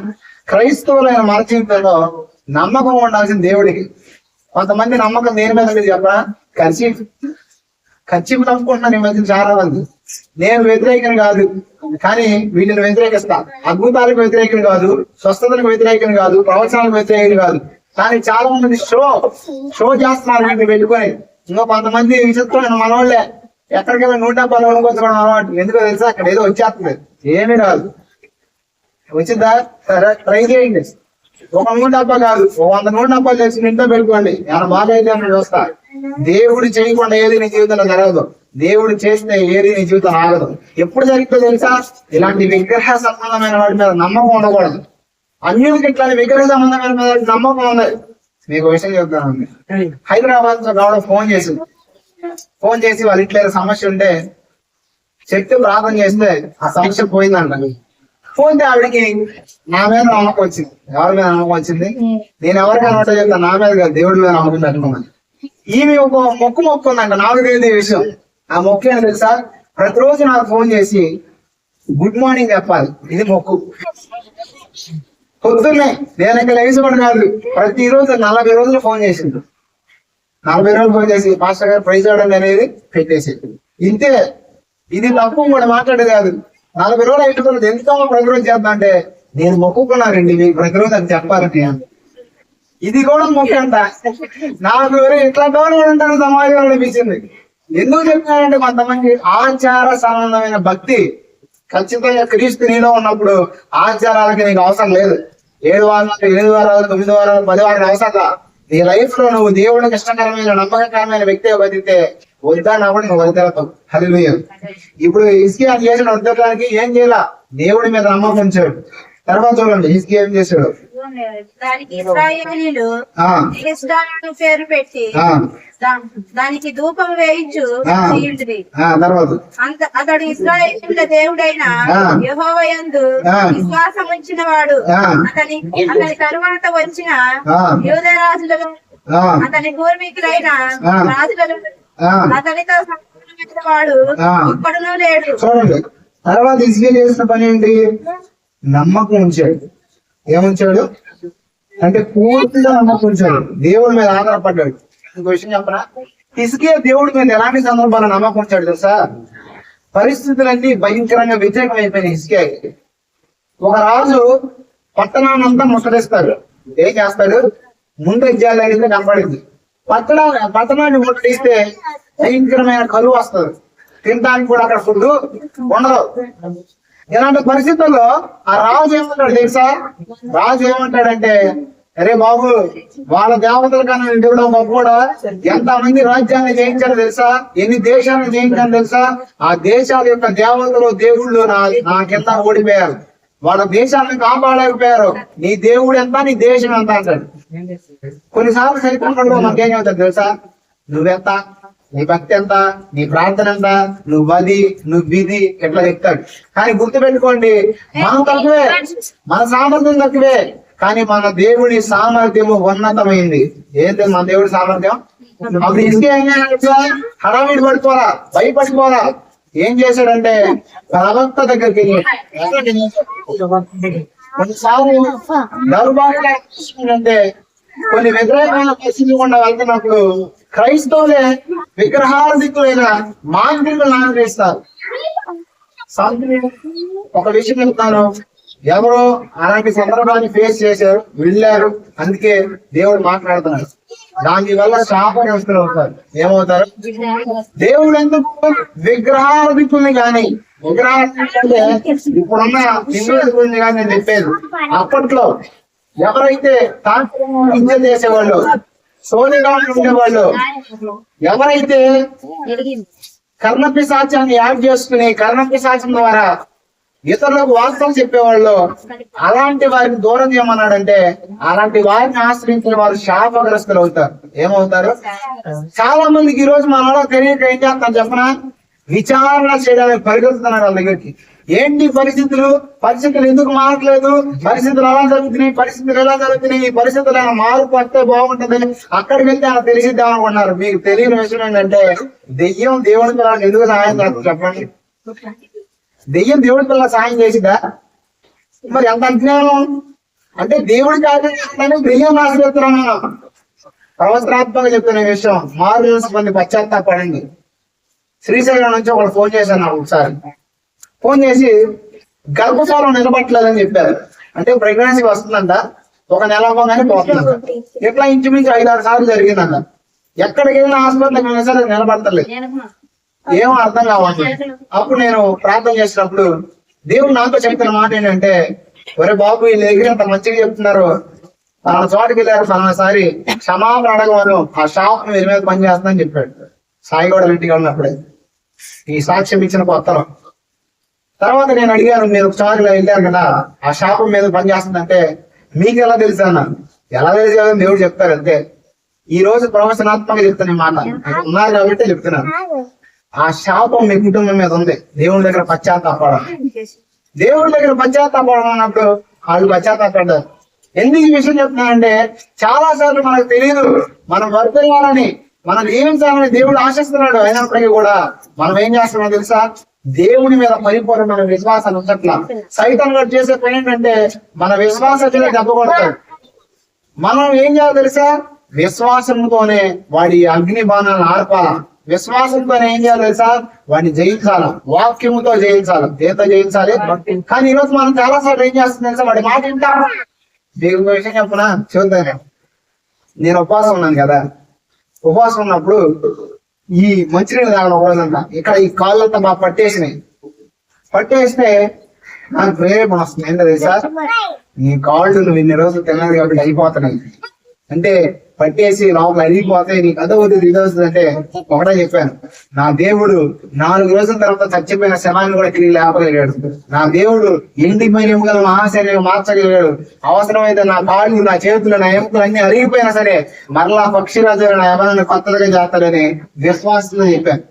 క్రైస్తవులైన మన జీవితంలో నమ్మకం ఉండాల్సిన దేవుడికి. కొంతమంది నమ్మకం దేని మీద చెప్పనా, ఖర్చు నమ్ముకుంటున్నాను ఈ మధ్య చాలా మంది. నేను వ్యతిరేకం కాదు, కానీ వీటిని వ్యతిరేకిస్తా. అద్భుతాలకు వ్యతిరేకం కాదు, స్వస్థతలకు వ్యతిరేకం కాదు, ప్రవచనాలకు వ్యతిరేకం కాదు. కానీ చాలా మంది షో చేస్తున్నారు వీటిని పెట్టుకొని. ఇంకో కొంతమంది విచిత్రమైన మనోళ్ళే ఎక్కడికైనా 170 కొనుక్కోవడం అలవాటు. ఎందుకో తెలుసా, అక్కడ ఏదో వచ్చేస్తుంది, ఏమీ రాదు. వచ్చిందా? సరే ట్రై చేయండి. ఒక 170 కాదు, 100 170 చేసి ఇంట్లో పెట్టుకోండి. ఏమైనా బాగా అయితే అని చూస్తా. దేవుడు చేయకుండా ఏది నీ జీవితంలో జరగదు, దేవుడు చేస్తే ఏది నీ జీవితం ఆగదు. ఎప్పుడు జరుగుతుందో తెలుసా, ఇలాంటి విగ్రహ సంబంధమైన వాటి మీద నమ్మకం ఉండకూడదు. అన్యులకి ఇట్లాంటి విగ్రహ సంబంధమైన మీద నమ్మకం ఉంది. మీకు విషయం చెప్తాను, హైదరాబాద్ లో గౌడ ఫోన్ చేసి వాళ్ళ ఇంట్లో సమస్య ఉంటే చెట్టు ప్రార్థన చేస్తే ఆ సమస్య పోయిందంట. పోతే ఆవిడికి నా మీద నమ్మకం వచ్చింది. ఎవరి మీద నమ్మకం వచ్చింది? నేను ఎవరికైనా ఒకటే చెప్తాను, నా మీద కాదు, దేవుడి మీద నమ్మకం పెట్టుకున్నాను. ఈమె ఒక మొక్కు ఉందంట, నాకు తెలియదు ఈ విషయం. ఆ మొక్కు ఏంటో తెలుసా, ప్రతిరోజు నాకు ఫోన్ చేసి గుడ్ మార్నింగ్ చెప్పాలి. ఇది మొక్కు. పొద్దున్నే నేను ఇక్కడ లేచుకోవడం కాదు, ప్రతిరోజు 40 రోజులు ఫోన్ చేసిండు. 40 రోజులు ఫోన్ చేసి పాస్టర్ గారు ప్రైజ్ అవడం అనేది పెట్టేసి ఇంతే. ఇది తప్పు కూడా మాట్లాడేది కాదు. 40 రోజులు అయిపోతుంది. ఎందుకమ్మా ప్రతిరోజు చేద్దాం అంటే, నేను మొక్కుకున్నానండి మీకు ప్రతిరోజు అది చెప్పాలని. ఇది కూడా మొక్కు అంట. నాకు ఇట్లా ఉంటాను సమాజంలో అనిపించింది. ఎందుకు చెప్తున్నానంటే, కొంతమంది ఆచార సంబంధమైన భక్తి. ఖచ్చితంగా క్రీస్తు నీలో ఉన్నప్పుడు ఆచారాలకి నీకు అవసరం లేదు. 7 వారాలు 8 వారాలు 9 వారాలు 10 వారాలు అవసరం. నీ లైఫ్ లో నువ్వు దేవుడికి ఇష్టకరమైన నమ్మకకరమైన వ్యక్తిగా బతికితే వద్దాన్నప్పుడు నువ్వు వదిలేతావు. హల్లెలూయా. ఇప్పుడు హిజ్కియా చేసిన ఉద్యోగానికి ఏం చేయాల, దేవుడి మీద నమ్మకం ఉంచాడు. తర్వాత చూడండి హిజ్కియా ఏం చేశాడు. దానికి ఇశ్రాయేలీయులు పేరు పెట్టి దానికి ధూపం వేయించు తర్వాత అతడు ఇశ్రాయేలీయుల దేవుడైన యెహోవా యందు విశ్వాసం ఉంచిన వాడు. అతని తరువాత వచ్చిన యూద రాజులను, అతని పూర్వీకులైన రాజులను అతనితో సంబంధమైన వాడు ఇప్పుడునూ లేడు. చూడండి తర్వాత హిజ్కియా చేసిన పని ఏంటి, నమ్మకం ఉంచాడు. ఏముంచాడు అంటే పూర్తిగా నమ్మకం ఉంచాడు, దేవుడి మీద ఆధారపడ్డాడు. ఇంకో విషయం చెప్పనా, హిజ్కియా దేవుడి మీద ఎలాంటి సందర్భాలు నమ్మకం ఉంచాడు తెలుసా, పరిస్థితులన్నీ భయంకరంగా వ్యతిరేకం అయిపోయినాయి హిజ్కియాకి. ఒక రాజు పట్టణాన్ని అంతా ముట్టడిస్తాడు. ఏం చేస్తాడు, ముందు ఎగ్జాలు అనేది కనపడింది. పట్టణాన్ని ముట్టడిస్తే భయంకరమైన కలువ వస్తుంది, తినడానికి కూడా అక్కడ ఫుడ్ ఉండదు. ఇలాంటి పరిస్థితుల్లో ఆ రాజు ఏమంటాడు తెలుసా, రాజు ఏమంటాడంటే, అరే బాబు వాళ్ళ దేవతల కన్నా దేవుడు గొప్ప, ఎంత మంది రాజ్యాన్ని జయించారో తెలుసా, ఎన్ని దేశాలను జయించారో తెలుసా, ఆ దేశాల యొక్క దేవతలు దేవుళ్ళు నా కింద ఓడిపోయారు, వాళ్ళ దేశాలను కాపాడలేకపోయారు. నీ దేవుడు ఎంత, నీ దేశం ఎంత అంటాడు. కొన్నిసార్లు చరిత్రలో మనకేం చెబుతాడు తెలుసా, నువ్వెంత, నీ భక్తి ఎంత, నీ ప్రార్థన ఎంత, నువ్వు అది నువ్వు విధి ఎట్లా చెప్తాడు. కానీ గుర్తుపెట్టుకోండి, మనం తక్కువే, మన సామర్థ్యం తక్కువే, కానీ మన దేవుడి సామర్థ్యము ఉన్నతమైంది. ఏంటి మన దేవుడి సామర్థ్యం? అప్పుడు హిజ్కియా హడావిడి పడిపోరా, భయపడిపోరా. ఏం చేశాడంటే ప్రవక్త దగ్గరికి కొన్నిసార్లు దౌర్భాగ్యం అంటే కొన్ని వ్యతిరేకమైన పరిస్థితులు గుండా వెళ్తున్నప్పుడు క్రైస్తవులే విగ్రహార్థికులైన మాంత్రికులను ఆశ్రయిస్తారు. ఒక విషయం చెప్తాను, ఎవరో అలాంటి సందర్భాన్ని ఫేస్ చేశారు, వెళ్ళారు, అందుకే దేవుడు మాట్లాడుతున్నాడు. దాని వల్ల శాపగ్రస్తులు అవుతారు. ఏమవుతారు? దేవుడు ఎందుకు విగ్రహాధికుల్ని కానీ విగ్రహాధికులు అంటే ఇప్పుడున్న హిందువుని కానీ నేను చెప్పేది, అప్పట్లో ఎవరైతే హింస చేసేవాళ్ళు, సోనిగా ఉండేవాళ్ళు, ఎవరైతే కర్ణపిశాచాన్ని యాడ్ చేసుకుని కర్ణపిశాచం ద్వారా ఇతరులకు వార్తలు చెప్పేవాళ్ళు, అలాంటి వారిని దూరం చేయమన్నాడంటే అలాంటి వారిని ఆశ్రయించిన వారు శాపగ్రస్తులు అవుతారు. ఏమవుతారు? చాలా మందికి ఈ రోజు మనలో తెలియక ఏం చేస్తాను చెప్పనా, విచారణ చేయడానికి పరిగెత్తుతున్నారు వాళ్ళ దగ్గరికి. ఏంటి పరిస్థితులు ఎందుకు మారట్లేదు, పరిస్థితులు ఎలా జరుగుతున్నాయి, ఈ పరిస్థితులు ఏమైనా మార్పు వస్తే బాగుంటది, అక్కడికి వెళ్తే ఆయన తెలిసిద్దాం అనుకున్నారు. మీకు తెలియని విషయం ఏంటంటే దెయ్యం దేవుడి పిల్లలకు ఎందుకు సహాయం చేస్తుంది చెప్పండి? దెయ్యం దేవుడి పిల్లల సహాయం చేసిద్దా? మరి ఎంత అజ్ఞానం అంటే దేవుడి కార్యం దెయ్యం ఆశ్రయిస్తున్నాను. ప్రవచనాత్మకంగా చెప్తున్న విషయం, మారు కొన్ని పశ్చాత్తాపడండి. శ్రీశైలం నుంచి ఒకడు ఫోన్ చేశాను ఒకసారి. ఫోన్ చేసి గర్భఫలం నిలబట్టలేదని చెప్పారు. అంటే ప్రెగ్నెన్సీ వస్తుందంట, ఒక నెల అవ్వగానే పోతుందంట. ఇట్లా ఇంచుమించు 5-6 సార్లు జరిగిందంట. ఎక్కడికి వెళ్ళిన హాస్పిటల్కి వెళ్ళినా సరే నిలబడతలేదు. ఏమో అర్థం కావాలి. అప్పుడు నేను ప్రార్థన చేసినప్పుడు దేవుడు నాతో చెప్తున్న మాట ఏంటంటే, ఒరే బాబు వీళ్ళ దగ్గర అంత మంచిగా చెప్తున్నారు, ఆ చోటుకి వెళ్ళారు పలానాసారి క్షమాపణ అడగమను, ఆ షాప్ వీరి మీద పనిచేస్తుందని చెప్పాడు. సాయిగౌడ ఇంటికి ఉన్నప్పుడే ఈ సాక్ష్యం ఇచ్చిన కొత్తలో. తర్వాత నేను అడిగాను, మీరు ఒకసారి వెళ్ళారు కదా, ఆ శాపం మీద పనిచేస్తుందంటే మీకు ఎలా తెలుసా అన్న. ఎలా తెలిసేదని దేవుడు చెప్తారు అంతే. ఈ రోజు ప్రవచనాత్మకంగా చెప్తాను మాట, ఉన్నారు కాబట్టి చెప్తున్నాను. ఆ శాపం మీ కుటుంబం మీద ఉంది. దేవుడి దగ్గర పశ్చాత్తాపడం, దేవుడి దగ్గర పశ్చాత్తాపడం అన్నప్పుడు వాళ్ళు పశ్చాత్తాపడ్డారు. ఎందుకు ఈ విషయం చెప్తున్నానంటే, చాలా సార్లు మనకు తెలియదు మనం వర్తిల్లాలని, మనం జీవించాలని దేవుడు ఆశిస్తున్నాడు. అయినప్పటికీ కూడా మనం ఏం చేస్తున్నాం తెలుసా, దేవుని మీద పరిపూర్ణమైన విశ్వాసాన్ని ఉంచట్లా. సైతం గారు చేసే పని ఏంటంటే మన విశ్వాసంలో దెబ్బకొడతాడు. మనం ఏం చేయాలి తెలుసా, విశ్వాసంతోనే వాడి అగ్ని బాణాలను ఆర్పాల. విశ్వాసంతోనే ఏం చేయాలి తెలుసా, వాడిని జయించాలి. వాక్యముతో జయించాలి, దేంతో జయించాలి. కానీ ఈరోజు మనం చాలా సార్లు ఏం చేస్తుంది తెలుసా, వాడి మాట వింటాం. దేవుడి విషయం చెప్పనా, చూద్దాం. నేను ఉపవాసం ఉన్నాను కదా, ఉపవాసం ఉన్నప్పుడు ఈ మంచినీళ్ళు తాగడం ఒకదంట. ఇక్కడ ఈ కాళ్ళంతా బాగా పట్టేస్తే నాకు ప్రేరేపణ వస్తుంది. ఏంటో తెలుసా, ఈ కాళ్ళు నువ్వు ఇన్ని రోజులు తిన్నది కాబట్టి అయిపోతున్నాయి అంటే, పట్టేసి లోపల అరిగిపోతే నీకు అదవుతుంది ఇదవుతుంది అంటే ఒకటే చెప్పాను, నా దేవుడు 4 రోజుల తర్వాత చచ్చిపోయిన శవాన్ని కూడా తిరిగి లేపగలిగాడు. నా దేవుడు ఎండిపోయిన ఎముకల మహాశరీరం మార్చగలిగాడు. అవసరమైతే నా కాళ్ళు, నా చేతులు, నా ఎముకలు అన్ని అరిగిపోయినా సరే మరలా పక్షిరాజు నా యవనాన్ని కొత్తగా చేస్తాడని విశ్వాసంతో చెప్పాను.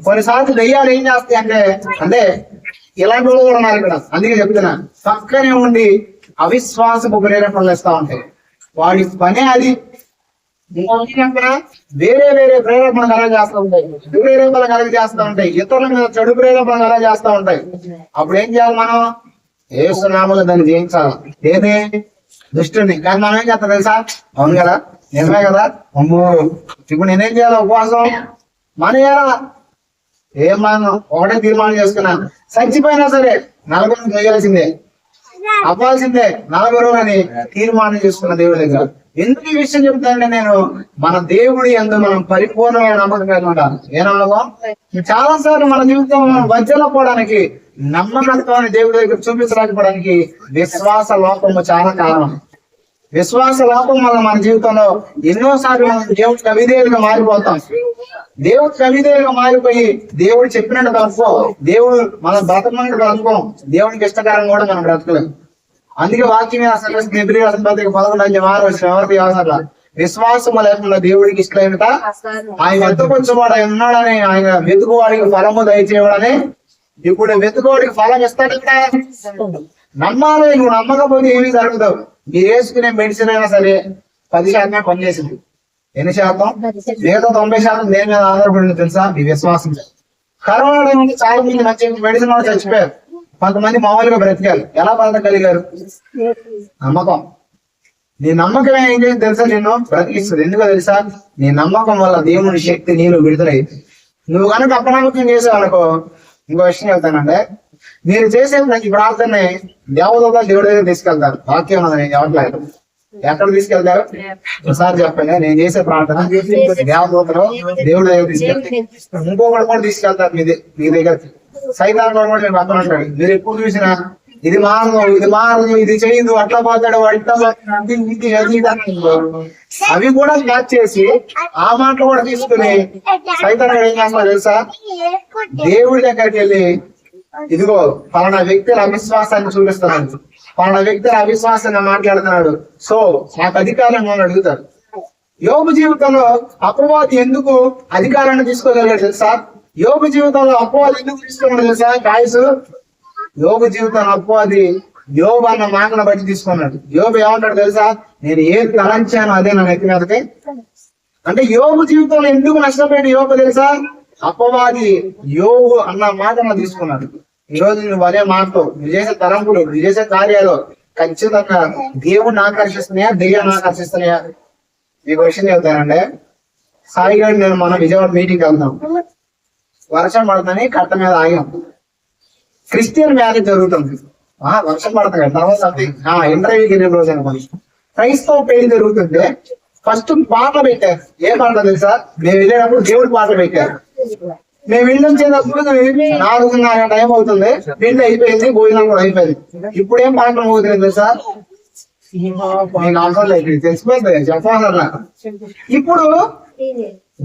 కొన్నిసార్లు దెయ్యాలు ఏం చేస్తాయి అంటే ఇలాంటి వాళ్ళు కూడా ఉన్నారు ఇక్కడ. అందుకే చెప్తున్నా, పక్కనే ఉండి అవిశ్వాసపు ప్రేరేపణలు ఇస్తా ఉంటాయి. వాడి పనే అది. వేరే ప్రేరేపణ కలగ చేస్తూ ఉంటాయి, ప్రేరేపణ కలగ చేస్తూ ఉంటాయి, ఇతరుల మీద చెడు ప్రేరేపణ కలగ చేస్తూ ఉంటాయి. అప్పుడు ఏం చేయాలి, మనం యేసు నామములో దాన్ని జయించాలి. ఏదే దుష్టుని. కానీ మనం ఏం చేస్తాం తెలుసా, అవును కదా, నిజమే కదా, అమ్మో ఇప్పుడు నేనేం చేయాలి, ఉపవాసం మానేయాలా? ఏం మనం ఒకటే తీర్మానం చేసుకున్నాను, చచ్చిపోయినా సరే 40 రోజులు చేయాల్సిందే, అవ్వాల్సిందే 40 రోజులు అని తీర్మానం చేసుకున్న దేవుడి దగ్గర. ఎందుకు ఈ విషయం చెప్తానంటే, నేను మన దేవుడి యందు మనం పరిపూర్ణమైన నమ్మకం కలిగి ఉండాలి. ఏ నమ్మకం? చాలా సార్లు మన జీవితంలో మనం వజ్రపోవడానికి, నమ్మకత్వాన్ని దేవుడి దగ్గర చూపించలేకపోవడానికి విశ్వాస లోపము చాలా కారణం. విశ్వాస లోపం వల్ల మన జీవితంలో ఎన్నోసార్లు మనం దేవుడికి అవిధేయులుగా మారిపోతాం. దేవుడికి అవిధేయులుగా మారిపోయి దేవుడు చెప్పినట్టు బ్రతుకో, దేవుడు మనం బ్రతకమన్నట్టు బ్రతుకోం, దేవుడికి ఇష్టకారం కూడా మనం బ్రతకలేం. అందుకే వాక్యం అసలు 11 అవసరం విశ్వాసం లేకుండా దేవుడికి ఇష్టమేమిట, ఆయన వెతుకొచ్చువాడు ఆయన ఉన్నాడని, ఆయన వెతుకువాడికి ఫలము దయచేయడని. ఇప్పుడు వెతుకోవాడికి ఫలం ఇస్తాడంట. నమ్మాలి. నువ్వు నమ్మకపోతే ఏమీ జరుగుతావు. మీరు వేసుకునే మెడిసిన్ అయినా సరే 10% పనిచేసింది. ఎన్ని శాతం? మిగతా 90% దేని మీద ఆధారపడింది తెలుసా, ఈ విశ్వాసం. కరోనా నుంచి చాలా మంది మంచి మెడిసిన్ వాళ్ళు చచ్చిపోయారు, కొంతమంది మామూలుగా బ్రతికారు. ఎలా బ్రతకగలిగారు? నమ్మకం. నీ నమ్మకం ఏం చేసి తెలుసా, నిన్ను బ్రతికిస్తుంది. ఎందుకో తెలుసా, నీ నమ్మకం వల్ల దేవుని శక్తి నీలో విడుదలైంది. నువ్వు కనుక అపనమ్మకం చేసావు అనుకో, ఇంకో విషయం చెప్తానంటే, మీరు చేసే ప్రతి ప్రార్థన దేవదూతలు దేవుడి దగ్గర తీసుకెళ్తారు. వాక్యం ఉన్నది, నేను చెప్పట్లేదు. ఎక్కడ తీసుకెళ్తారు ఒకసారి చెప్పండి. నేను చేసే ప్రార్థన దేవదూతలు దేవుడు దగ్గర తీసుకెళ్తారు, ఇంకొకటి కూడా తీసుకెళ్తారు మీ దగ్గర. సైతాన్ కూడా నేను పక్కన ఉంటాడు. మీరు ఎప్పుడు చూసినా ఇది మారదు ఇది చేయదు, అట్లా పోతాడు ఇట్లా పోతాడు, అవి కూడా క్యాచ్ చేసి ఆ మాటలు కూడా తీసుకుని సైతాన్ ఏం చేస్తున్నా తెలుసా, దేవుడి దగ్గరికి వెళ్ళి ఇదిగో పలానా వ్యక్తుల అవిశ్వాసాన్ని చూపిస్తున్నాడు, పలానా వ్యక్తుల అవిశ్వాసాన్ని మాట్లాడుతున్నాడు, సో నాకు అధికారం అని అడుగుతాడు. యోబు జీవితంలో అపవాది ఎందుకు అధికారాన్ని తీసుకోగలిగాడు తెలుసా? యోబు జీవితంలో అపవాది ఎందుకు తీసుకున్నాడు తెలుసా? గాయసు యోబు జీవితంలో అపవాది యోబు అన్న మాటను బట్టి తీసుకున్నాడు. యోబు ఏమంటాడు తెలుసా? నేను ఏది తలంచానో అదే నా నెత్తి మీదకి. అంటే యోబు జీవితంలో ఎందుకు నష్టపోయాడు యోబు తెలుసా? అపవాది యోబు అన్న మాటను తీసుకున్నాడు. ఈ రోజు నువ్వు అనే మాటతో నువ్వు చేసే తరంపులు, నువ్వు చేసే కార్యాలు ఖచ్చితంగా దేవుడిని ఆకర్షిస్తున్నాయా, దెయ్యాన్ని ఆకర్షిస్తున్నాయా? మీకు విషయం చెప్తానండి. సాయి గారు నేను మన విజయవాడ మీటింగ్కి వెళ్తాం, వర్షం పడుతుంది, కట్ట మీద ఆగాం. క్రిస్టియన్ మ్యారేజ్ జరుగుతుంది, వర్షం పడుతుంది తర్వాత ఇంటర్వ్యూకి వెళ్ళిన రోజు అనుకోండి. క్రైస్తవ పెళ్లి జరుగుతుంటే ఫస్ట్ పాటలు పెట్టారు. ఏ పాటలు తెలుసా? మేము వెళ్ళేటప్పుడు దేవుడి పాటలు పెట్టారు. మేము ఇల్లు వచ్చేటప్పుడు 4:30 టైం అవుతుంది, పెళ్లి అయిపోయింది, భోజనం కూడా అయిపోయింది. ఇప్పుడు ఏం పాటలు మోగుతుంది తెలుసా? మీకు అవసరం లేదు, తెలిసిపోతుంది చెప్పాలన్నా. ఇప్పుడు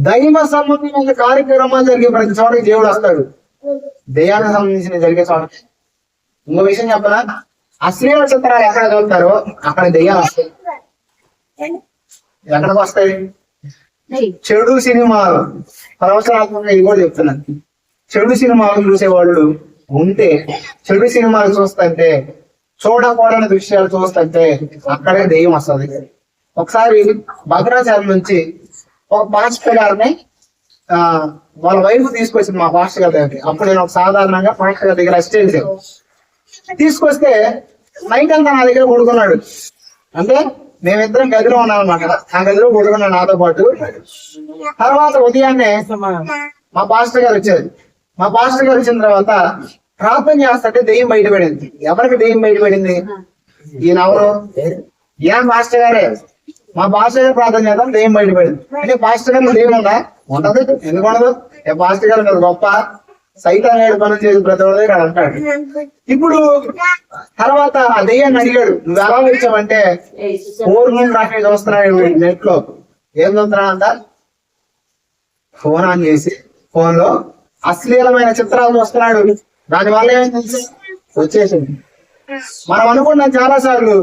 దైవ సంబంధమైన కార్యక్రమాలు జరిగే ప్రతి చోటకి దేవుడు వస్తాడు, దయ్యానికి సంబంధించిన జరిగే చోట. ఇంకో విషయం చెప్పనా, అశ్లీల చిత్రాలు ఎక్కడ చదువుతారో అక్కడ దయ్యాలు వస్తాయి. ఎక్కడికి వస్తాయి? చెడు సినిమాలు. ప్రవచనాత్మకంగా ఇది కూడా చెప్తున్నాను, చెడు సినిమాలు చూసేవాళ్ళు ఉంటే, చెడు సినిమాలు చూస్తుంటే, చూడకూడని దృశ్యాలు చూస్తుంటే అక్కడే దెయ్యం వస్తుంది. ఒకసారి భద్రాచలం నుంచి ఒక పాస్టర్ గారిని వాళ్ళ వైఫ్ తీసుకొచ్చింది మా పాస్టర్ గారి దగ్గరికి. అప్పుడు నేను ఒక సాధారణంగా పాస్టర్ గారి దగ్గర అసిస్టెంట్ తీసుకొస్తే నైట్ అంతా నా దగ్గర పడుకున్నాడు. అంటే మేమిద్దరం గదిలో ఉన్నాం అనమాట, ఆ గదిలో పడుకున్నాడు నాతో పాటు. తర్వాత ఉదయాన్నే మా పాస్టర్ గారు వచ్చారు. మా పాస్టర్ గారు వచ్చిన తర్వాత ప్రార్థన చేస్తుంటే దెయ్యం బయటపడింది. ఎవరికి దెయ్యం బయటపడింది? ఈయన ఎవరు? ఈయన పాస్టర్ గారే. మా పాస్టర్ గారు ప్రార్థన చేద్దాం, దెయ్యం బయటపడింది. అంటే పాస్టర్ గారు దెయ్యం ఉందా? ఉండదు. ఎందుకు ఉండదు? పాస్టర్ గారు మీరు గొప్ప, సైతాన్ ఏడు పనులు చేసి ప్రతి ఒక్కరు ఇక్కడ అంటాడు. ఇప్పుడు తర్వాత ఆ దెయ్యాన్ని అడిగాడు, నువ్వు ఎలా వచ్చావంటే ఫోర్గ్రౌండ్ చూస్తున్నాడు నెట్ లో. ఏం చూస్తున్నాడంట? ఫోన్ ఆన్ చేసి ఫోన్ లో అశ్లీలమైన చిత్రాలు చూస్తున్నాడు. దాని వల్ల ఏమైంది తెలుసు? వచ్చేసింది. మనం అనుకున్నాం చాలా సార్లు,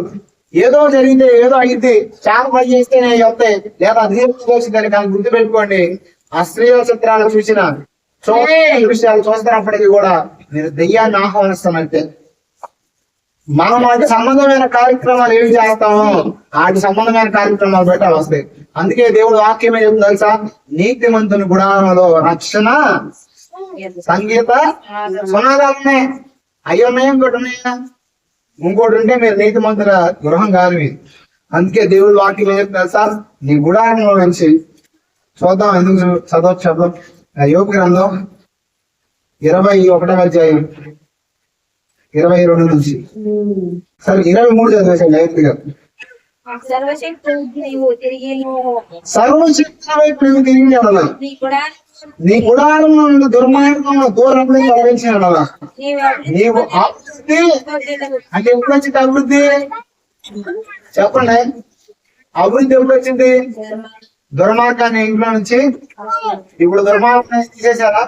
ఏదో జరిగితే ఏదో అయింది, చాలా పని చేస్తే వస్తాయి, లేదా అధికారి దాన్ని గుర్తు పెట్టుకోండి. అశ్లీల చిత్రాలు చూసిన విషయాలు చూస్తున్నప్పటికీ కూడా మీరు దెయ్యాన్ని ఆహ్వానిస్తానంటే, మనం వాటి సంబంధమైన కార్యక్రమాలు ఏమి చేస్తామో వాటి సంబంధమైన కార్యక్రమాలు పెట్టాలి వస్తాయి. అందుకే దేవుడు వాక్యమే చెప్తుంది తెలుసా? నీతిమంతుని గుడారంలో రక్షణ సంగీత సునాదాలనే అయ్యున్నాయి, ఇంకోటి ఉన్నాయా? ఇంకోటి ఉంటే మీరు నీతిమంతుల గృహం కాదు మీరు. అందుకే దేవుడు వాక్యం ఏం చెప్తుంది తెలుసా? నీ గుడారంలో నుంచి చూద్దాం, ఎందుకు చదవచ్చు. యోబు గ్రంథం 21వ అధ్యాయం 22 నుంచి సరే 23 చదివేసాడు లైట్ గా. సర్వశక్తి వైపు నువ్వు తిరిగి నడవాలి, నీ గుడారం నుండి దుర్మార్గం దూరం తొలగించి నడవాలి. నీవు అభివృద్ధి అంటే ఎప్పుడు వచ్చింది? అభివృద్ధి చెప్పండి. అభివృద్ధి ఎప్పుడు వచ్చింది? దుర్మార్గాన్ని ఇంట్లో నుంచి. ఇప్పుడు దుర్మార్గాన్ని తీసేశారా?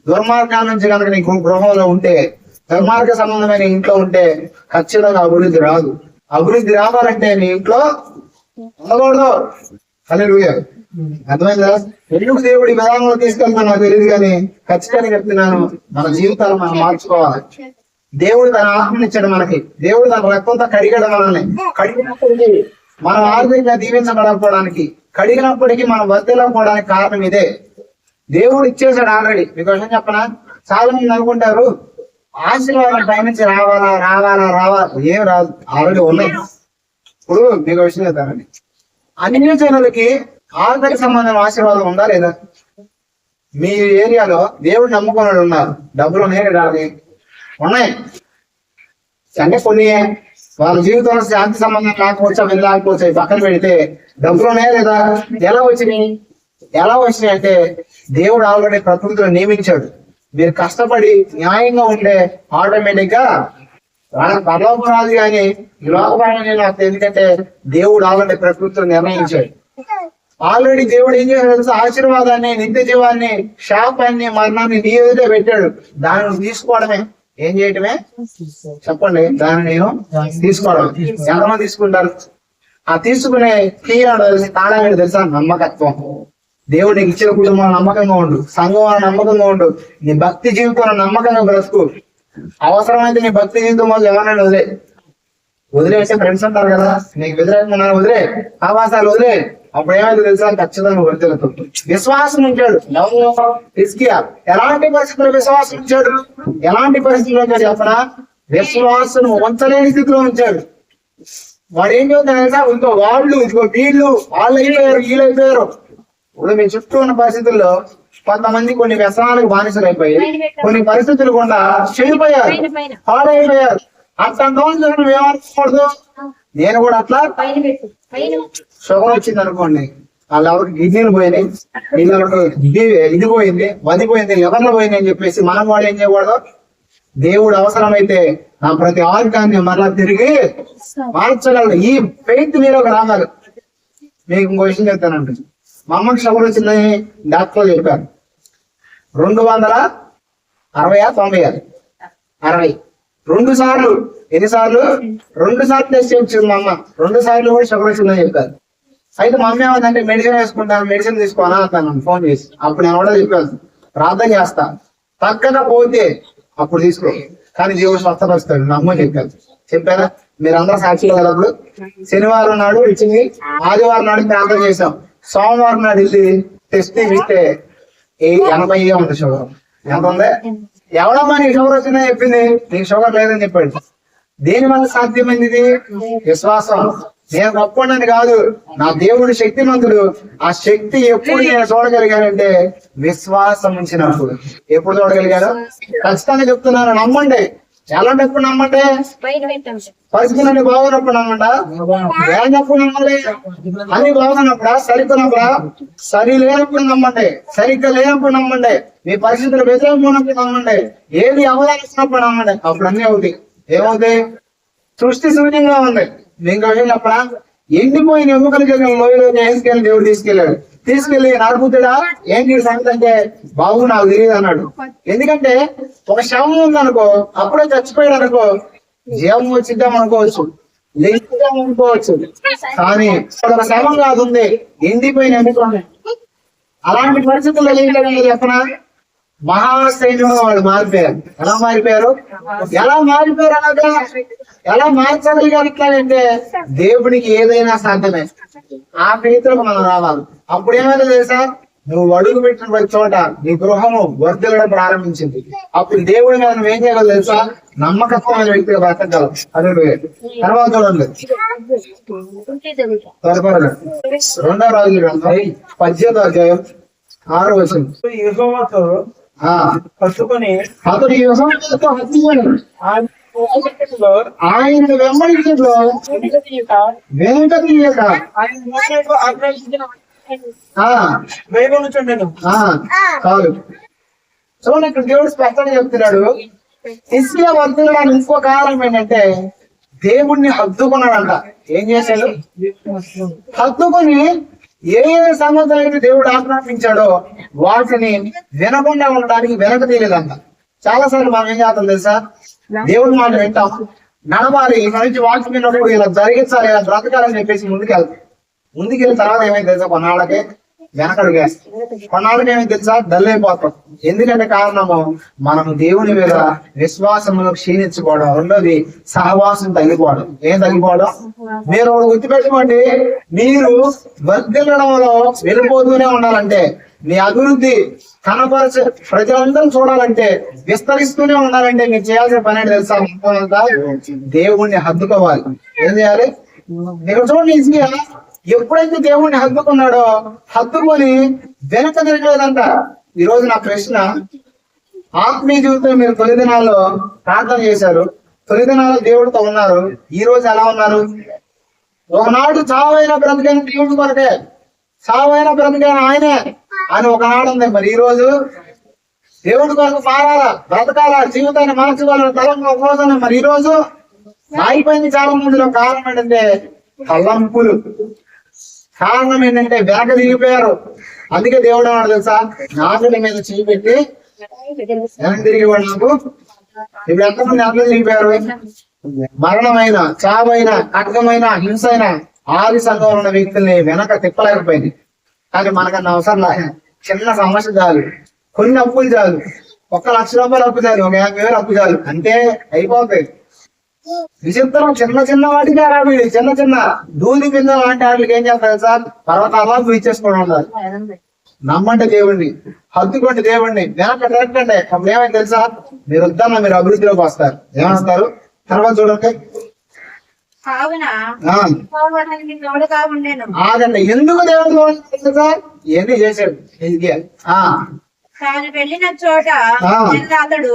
దుర్మార్గాల నుంచి కనుక నీకు గృహంలో ఉంటే, దుర్మార్గ సంబంధమైన ఇంట్లో ఉంటే ఖచ్చితంగా అభివృద్ధి రాదు. అభివృద్ధి రావాలంటే నీ ఇంట్లో ఉండకూడదు. హల్లెలూయా. అర్థమైందా? ఎందుకు దేవుడి విధానంలో తీసుకెళ్తాను నాకు తెలియదు, కానీ ఖచ్చితంగా చెప్తున్నాను, మన జీవితాలు మనం మార్చుకోవాలి. దేవుడు తన ఆత్మనిచ్చాడు మనకి, దేవుడు తన రక్తంతో కడిగాడు మనల్ని. కడిగినప్పటికీ మనం ఆర్థికంగా దీవించబడకపోవడానికి, కడిగినప్పటికీ మనం వర్ధిల్లకపోవడానికి కారణం ఇదే. దేవుడు ఇచ్చేసాడు ఆల్రెడీ. మీకు విషయం చెప్పనా? చాలా మంది అనుకుంటారు ఆశీర్వాదం పైనుంచి రావాలా. ఏం రాదు, ఆల్రెడీ ఉన్నాయి. ఇప్పుడు మీకు విషయం చెప్తానండి, అన్ని జనులకి ఆర్థిక సంబంధం ఆశీర్వాదం ఉందా లేదా? మీ ఏరియాలో దేవుడు నమ్ముకున్నాడు ఉన్నారు, డబ్బులు ఉన్నాయి రాదు ఉన్నాయి. అంటే కొన్ని వాళ్ళ జీవితంలో శాంతి సంబంధం లేకపోవచ్చు, అవి లేకపోవచ్చు, అవి పక్కన పెడితే డబ్బులు ఉన్నాయా లేదా? ఎలా వచ్చినాయి అంటే దేవుడు ఆల్రెడీ ప్రకృతిలో నియమించాడు. మీరు కష్టపడి న్యాయంగా ఉంటే ఆటోమేటిక్ గా వాళ్ళ పరలోకం రాదు, కానీ ఈ లోకపరంగా నాకు ఎందుకంటే దేవుడు ఆల్రెడీ ప్రకృతిలో నిర్ణయించాడు. ఆల్రెడీ దేవుడు ఏం చేశాడు తెలుసా? ఆశీర్వాదాన్ని, నిత్య జీవాన్ని, శాపాన్ని, మరణాన్ని నీ ఎదుటే పెట్టాడు. దానిని తీసుకోవడమే, ఏం చేయటమే చెప్పండి, దాన్ని నేను తీసుకోవడం. ఎంతమంది తీసుకుంటారు? ఆ తీసుకునే తాళం ఏంటి తెలుసా? నమ్మకత్వం. దేవుడు నీకు ఇచ్చిన కుటుంబంలో నమ్మకంగా ఉండు, సంఘంలో నమ్మకంగా ఉండు, నీ భక్తి జీవితంలో నమ్మకంగా బ్రతుకు. అవసరమైతే నీ భక్తి జీవితం వల్ల ఎవరైనా వదిలేస్తే ఫ్రెండ్స్ ఉంటారు కదా, నీకు వ్యతిరేకంగా వదిలే, ఆవాసాలు వదిలే. అప్పుడు ఏమైతే తెలుసా? ఖచ్చితంగా వర్తిల్లుతుంది. విశ్వాసం ఉంచాడు హిజ్కియా. ఎలాంటి పరిస్థితుల్లో విశ్వాసం ఉంచాడు? ఎలాంటి పరిస్థితుల్లో ఉంచాడు చెప్పనా? విశ్వాసం ఉంచలేని స్థితిలో ఉంచాడు. వాడు ఏం చేస్తాడు తెలుసా? ఇంకో వాళ్ళు వీళ్ళైపోయారు. ఇప్పుడు మీ చుట్టూ ఉన్న పరిస్థితుల్లో కొంతమంది కొన్ని వ్యసనాలకు బానిసలు అయిపోయి, కొన్ని పరిస్థితులు కూడా చెడిపోయారు, పాడైపోయారు. అట్లాంటి ఏమనుకోకూడదు. నేను కూడా అట్లా షుగర్ వచ్చింది అనుకోండి, వాళ్ళు ఎవరికి కిడ్నీలు పోయినాయి, ఇది పోయింది, వది పోయింది, ఎవరిలో పోయింది అని చెప్పేసి మనం కూడా ఏం చేయకూడదు. దేవుడు అవసరమైతే నా ప్రతి ఆర్గాన్ని మరలా తిరిగి మార్చగలడు. ఈ ఫెయిత్ మీరు ఒక రాగాలి. మీకు ఇంకో విషయం చెప్తానంటే, మా అమ్మకి షుగర్ వచ్చిందని డాక్టర్లు చెప్పారు. 260 2 సార్లు. ఎన్నిసార్లు? 2 సార్లు టెస్ట్ చేయించింది మా అమ్మ. 2 సార్లు కూడా షుగర్ వచ్చిందని చెప్పారు. అయితే మా అమ్మ ఏమందంటే మెడిసిన్ వేసుకుంటాను, మెడిసిన్ తీసుకోనా అంటాను ఫోన్ చేసి. అప్పుడు నేను కూడా చెప్పాను, ప్రార్థన చేస్తా, తగ్గకపోతే అప్పుడు తీసుకో, కానీ దేవుడు స్వస్థపరుస్తాడు. నా అమ్మ చెప్పారా? మీరందరూ సాక్షులు కలప్పుడు శనివారం నాడు ఇచ్చింది, ఆదివారం నాడు ప్రార్థన చేసాం, సోమవారం నాడు వెళ్ళి టెస్ట్ ఇస్తే 80 ఉంది షుగర్. ఎంత ఉంది? ఎవడమ్మా నీకు షుగర్ వచ్చిందని చెప్పింది? నీకు షుగర్ లేదని చెప్పాడు. దేని వల్ల సాధ్యమైంది ఇది? విశ్వాసం. నేను గొప్పని కాదు, నా దేవుడు శక్తిమంతుడు. ఆ శక్తి ఎప్పుడు నేను చూడగలిగానంటే విశ్వాసం ఉంచినప్పుడు. ఎప్పుడు చూడగలిగాను? ఖచ్చితంగా చెప్తున్నాను, నమ్మండి. ఎలాంటి ఎప్పుడు నమ్మండి? పరిస్థితులన్నీ బాగున్నప్పుడు నమ్మండా? వేడినప్పుడు నమ్మాలి. అన్ని బాగున్నప్పుడా? సరిపోయినప్పుడా? సరి లేనప్పుడు నమ్మండి, సరిగ్గా లేనప్పుడు నమ్మండి, మీ పరిస్థితులు వ్యతిరేకంగా ఉన్నప్పుడు నమ్మండి, ఏది అవదానిస్తున్నప్పుడు నమ్మండి. అప్పుడు అన్నీ అవుతాయి. ఏమవుతాయి? సృష్టి శూన్యంగా ఉంది. మీకు వెళ్ళినప్పుడా ఎండిపోయిన ఎముకలు జరిగిన లోయలో వేసుకెళ్ళి దేవుడు తీసుకెళ్లి నడుపుతాడా ఏంటి సంగతి అంటే, బాబు నాకు తెలియదు అన్నాడు. ఎందుకంటే ఒక శవం ఉందనుకో, అప్పుడే చచ్చిపోయాడు అనుకో, జీవం వచ్చిద్దాం అనుకోవచ్చు, లేచిద్దాం అనుకోవచ్చు, కానీ ఒక శవం కాదు, ఉంది ఎండిపోయిన ఎముక. అలాంటి పరిస్థితుల్లో ఏం జరిగింది చెప్పనా? మహాసైన్యంలో వాళ్ళు మారిపోయారు. ఎలా మారిపోయారు అనగా, ఎలా మార్చగలిగారు ఇట్లా అంటే, దేవుడికి ఏదైనా సాధ్యమే. ఆ ఫెయిత్లోకి మనం రావాలి. అప్పుడు ఏమైనా తెలుసా? నువ్వు అడుగు పెట్టిన ప్రతి చోట నీ గృహము వర్ధిల్లడం ప్రారంభించింది. అప్పుడు దేవుడి మీద నువ్వు ఏం చేయగలవు తెలుసా? నమ్మకత్వమైన వ్యక్తిగా బ్రతకగలవు. అదే తర్వాత చూడండి, 2వ రాజుల గ్రంథం 18వ అధ్యాయం 6వ వచనం. పట్టుకొని అతడు ఆయన వెంబడించలో వెనుక తీయక కాదు. చూడండి, ఇక్కడ దేవుడు స్పష్టంగా చెప్తున్నాడు. హిజ్కియా వర్ధిల్లడానికి ఇంకో కారణం ఏంటంటే, దేవుణ్ణి హత్తుకున్నాడంట. ఏం చేశాడు? హత్తుకొని ఏ సంగతులు అయితే దేవుడు ఆజ్ఞాపించాడో వాటిని వినకుండా ఉండడానికి వెనక తీయలేదంట. చాలా సార్లు మనం ఏం చేస్తాం తెలుసా? దేవుడి మాట వింటాం, నడవాలి, మంచి వాక్యం విన్నప్పుడు ఇలా జరిగించాలి, ఇలా బ్రతకాలని చెప్పేసి ముందుకెళ్ళిన తర్వాత ఏమైంది తెలుసా? కొన్నాళ్ళకి వెనకడుగు వేస్తాం. కొన్నాళ్ళకి ఏమైంది తెలుసా? డల్ అయిపోతాం. ఎందుకంటే కారణము మనం దేవుని మీద విశ్వాసంలో క్షీణించుకోవడం. రెండోది సహవాసం తగ్గిపోవడం. ఏం తగ్గిపోవడం? మీరు గుర్తుపెట్టుకోండి, మీరు వర్ధిల్లడంలో వెళ్ళిపోతూనే ఉండాలంటే, మీ అభివృద్ధి కనపరచ ప్రజలందరూ చూడాలంటే, విస్తరిస్తూనే ఉండాలంటే మీరు చేయాల్సిన పని ఏంటి తెలుసా? దేవుణ్ణి హత్తుకోవాలి. ఏం చేయాలి? ఇక్కడ చూడండి, ఈజీగా ఎప్పుడైతే దేవుణ్ణి హత్తుకున్నాడో, హత్తుకొని వెనక తిరగలేదంట. ఈ రోజు నా ప్రశ్న, ఆత్మీయ జీవితం మీరు తొలి దినాల్లో ప్రార్థన చేశారు, తొలి దినాల్లో దేవుడితో ఉన్నారు, ఈ రోజు ఎలా ఉన్నారు? ఒకనాడు చావైన బ్రతికైన దేవుడి కొరకే, చావైన బ్రతికైన ఆయనే అని ఒకనాడు ఉంది. మరి ఈ రోజు దేవుడి కొరకు మారాలా, బ్రతకాలా, జీవితాన్ని మార్చుకోవాలని తలంలో కోసం మరి ఈ రోజు ఆగిపోయింది చాలా మందిలో. కారణం ఏంటంటే తలంపులు, కారణం ఏంటంటే వెనక దిగిపోయారు. అందుకే దేవుడు అన్నాడు తెలుసా, నాగుల మీద చేయి పెట్టి వెనక తిరిగేవాడు నాకు. ఇప్పుడు ఎంతమంది అర్థం దిగిపోయారు? మరణమైన, చావైన, ఖడ్గమైన, హింసైన ఆది సంఘంలో ఉన్న వ్యక్తుల్ని వెనక తిప్పలేకపోయింది. కానీ మనకన్నా అవసరం లే, చిన్న సమస్య చాలు, కొన్ని అప్పులు చాలు, 1 లక్ష రూపాయలు అప్పు చాలు, 50,000 అప్పు చాలు, అంతే అయిపోతాయి. విచిత్రం, చిన్న చిన్న వాటికి రాబడి, చిన్న చిన్న దూది కింద లాంటి వాటికి ఏం చేస్తారు సార్? పర్వతాలు ఇచ్చేసుకోవడం ఉండాలి. నమ్మంటే దేవుణ్ణి, హత్తుకోండి దేవుణ్ణి, వెనక తిరగండి. అప్పుడు ఏమైంది తెలుసా? మీరు వద్దన్నా మీరు అభివృద్ధిలోకి వస్తారు. ఏమొస్తారు? తర్వాత చూడండి. ఆగండి, ఎందుకు దేవుడు సార్ ఇవన్నీ చేశాడు? వెళ్ళిన చోట అతడు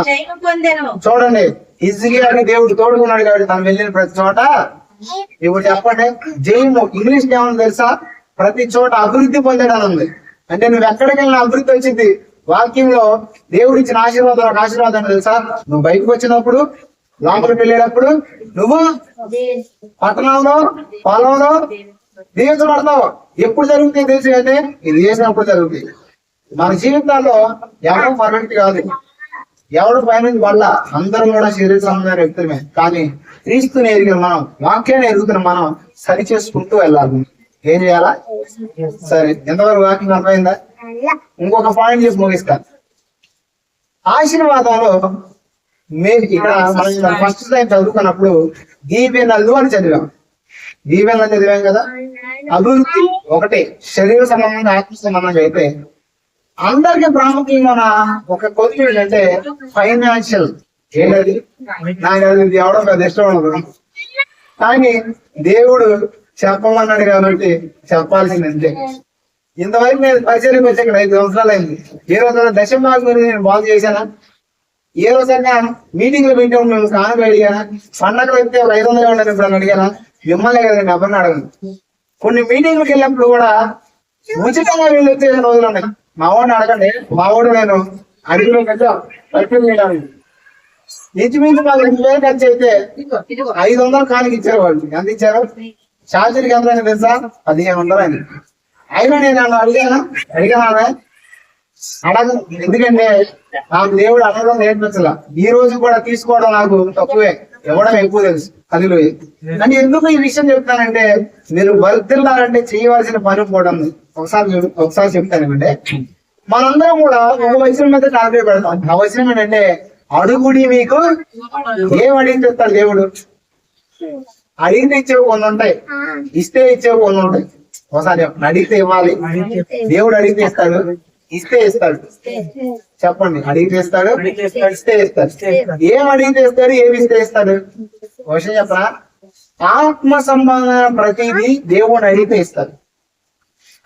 జయము పొందెను. చూడండి, హిజ్కియాకి దేవుడు తోడుకున్నాడు కాబట్టి తను వెళ్ళిన ప్రతి చోట, ఇప్పుడు చెప్పండి, జయము ఇంగ్లీష్ ఏమన్నా తెలుసా? ప్రతి చోట అభివృద్ధి పొందడం ఉంది. అంటే నువ్వు ఎక్కడికి వెళ్ళినా అభివృద్ధి వచ్చింది. వాక్యంలో దేవుడు ఇచ్చిన ఆశీర్వాదం ఒక ఆశీర్వాదం తెలుసా? నువ్వు బయటకు వచ్చినప్పుడు, లోపలికి వెళ్ళేటప్పుడు, నువ్వు పట్టణంలో, పొలంలో దీవించబడతావు. ఎప్పుడు జరుగుతుంది తెలుసు అంటే ఇది చేసినప్పుడు జరుగుతుంది. మన జీవితాల్లో ఎవరు పర్ఫెక్ట్ కాదు, ఎవరు పైన వల్ల అందరం కూడా శరీర సంబంధమైన వ్యక్తులమే. కానీ క్రీస్తుని ఎరిగిన మనం, వాక్యాన్ని ఎరుగుతున్న మనం సరి చేసుకుంటూ వెళ్ళాలి. ఏం చేయాలా? సరే, ఎంతవరకు వాక్యం అర్థమైందా? ఇంకొక పాయింట్ చెప్పి ముగిస్తా. ఆశీర్వాదంలో మీరు ఇక్కడ మనం ఫస్ట్ టైం చదువుకున్నప్పుడు దీవెనలు అని చదివాం. దీవెనలు చదివాం కదా. అభివృద్ధి ఒకటే, శరీర సంబంధంగా ఆత్మ సంబంధంగా అయితే అందరికి ప్రాముఖ్యంగా ఒక కొద్ది ఏంటంటే ఫైనాన్షియల్. ఏంటది? నాకు అది ఎవడం పెద్ద ఇష్టం ఉండదు, కానీ దేవుడు చెప్పమన్నాడు కాబట్టి చెప్పాల్సింది అంతే. ఇంతవరకు నేను పరిచయం వచ్చి ఇక్కడ 5 సంవత్సరాలు అయింది. ఏ రోజు దశభాగం గురించి నేను బాగు చేశానా? ఏ రోజైనా మీటింగ్లు పెట్టే మేము కానుక అడిగానా? పండగలు వెళ్తే 500 ఇవ్వండి ఇప్పుడు అడిగానా? మిమ్మల్ని కదండి, ఎవరిని అడగను. కొన్ని మీటింగ్లకు వెళ్ళినప్పుడు కూడా ఉచితంగా వీళ్ళు వచ్చే రోజులు ఉన్నాయి. మా వాడిని అడగండి, మా వాడు నేను అడిగిన కదా పరిచయం చేయడానికి ఇంచుమించు మాకు 2,000 ఖర్చు అయితే 500 కానికి ఇచ్చారు వాళ్ళు. ఎంత ఇచ్చారు? ఛార్జీలకి ఎంత అయినా తెలుసా? 1500 అని. అయినా నేను అడిగానా? అడగ. ఎందుకంటే నాకు దేవుడు అడగడం నేర్పించాల. ఈ రోజు కూడా తీసుకోవడం నాకు తక్కువే, ఇవ్వడం ఎక్కువ తెలుసు. అది అంటే ఎందుకు ఈ విషయం చెప్తానంటే, మీరు వర్తిల్లారంటే చేయవలసిన పని కూడా ఉంది. ఒకసారి చెప్తానంటే, మనందరం కూడా ఒక వచనం మీద టార్గెట్ పెడతాం. ఆ వచనం ఏంటంటే, అడుగుడి మీకు ఏం అడిగితే ఇస్తాడు దేవుడు. అడిగితే ఇచ్చేవి కొన్ని ఉంటాయి, ఇస్తే ఇచ్చేవి కొన్ని ఉంటాయి. ఒకసారి అడిగితే ఇవ్వాలి, దేవుడు అడిగితే ఇస్తాడు, ఇస్తే ఇస్తాడు. చెప్పండి, అడిగితే ఇస్తాడు, ఇస్తే ఇస్తాడు. ఏం అడిగితే ఇస్తాడు, ఏమి ఇస్తే ఇస్తాడు? విషయం చెప్పరా? ఆత్మ సంబంధమైన ప్రతిదీ దేవుడు అడిగితే ఇస్తాడు.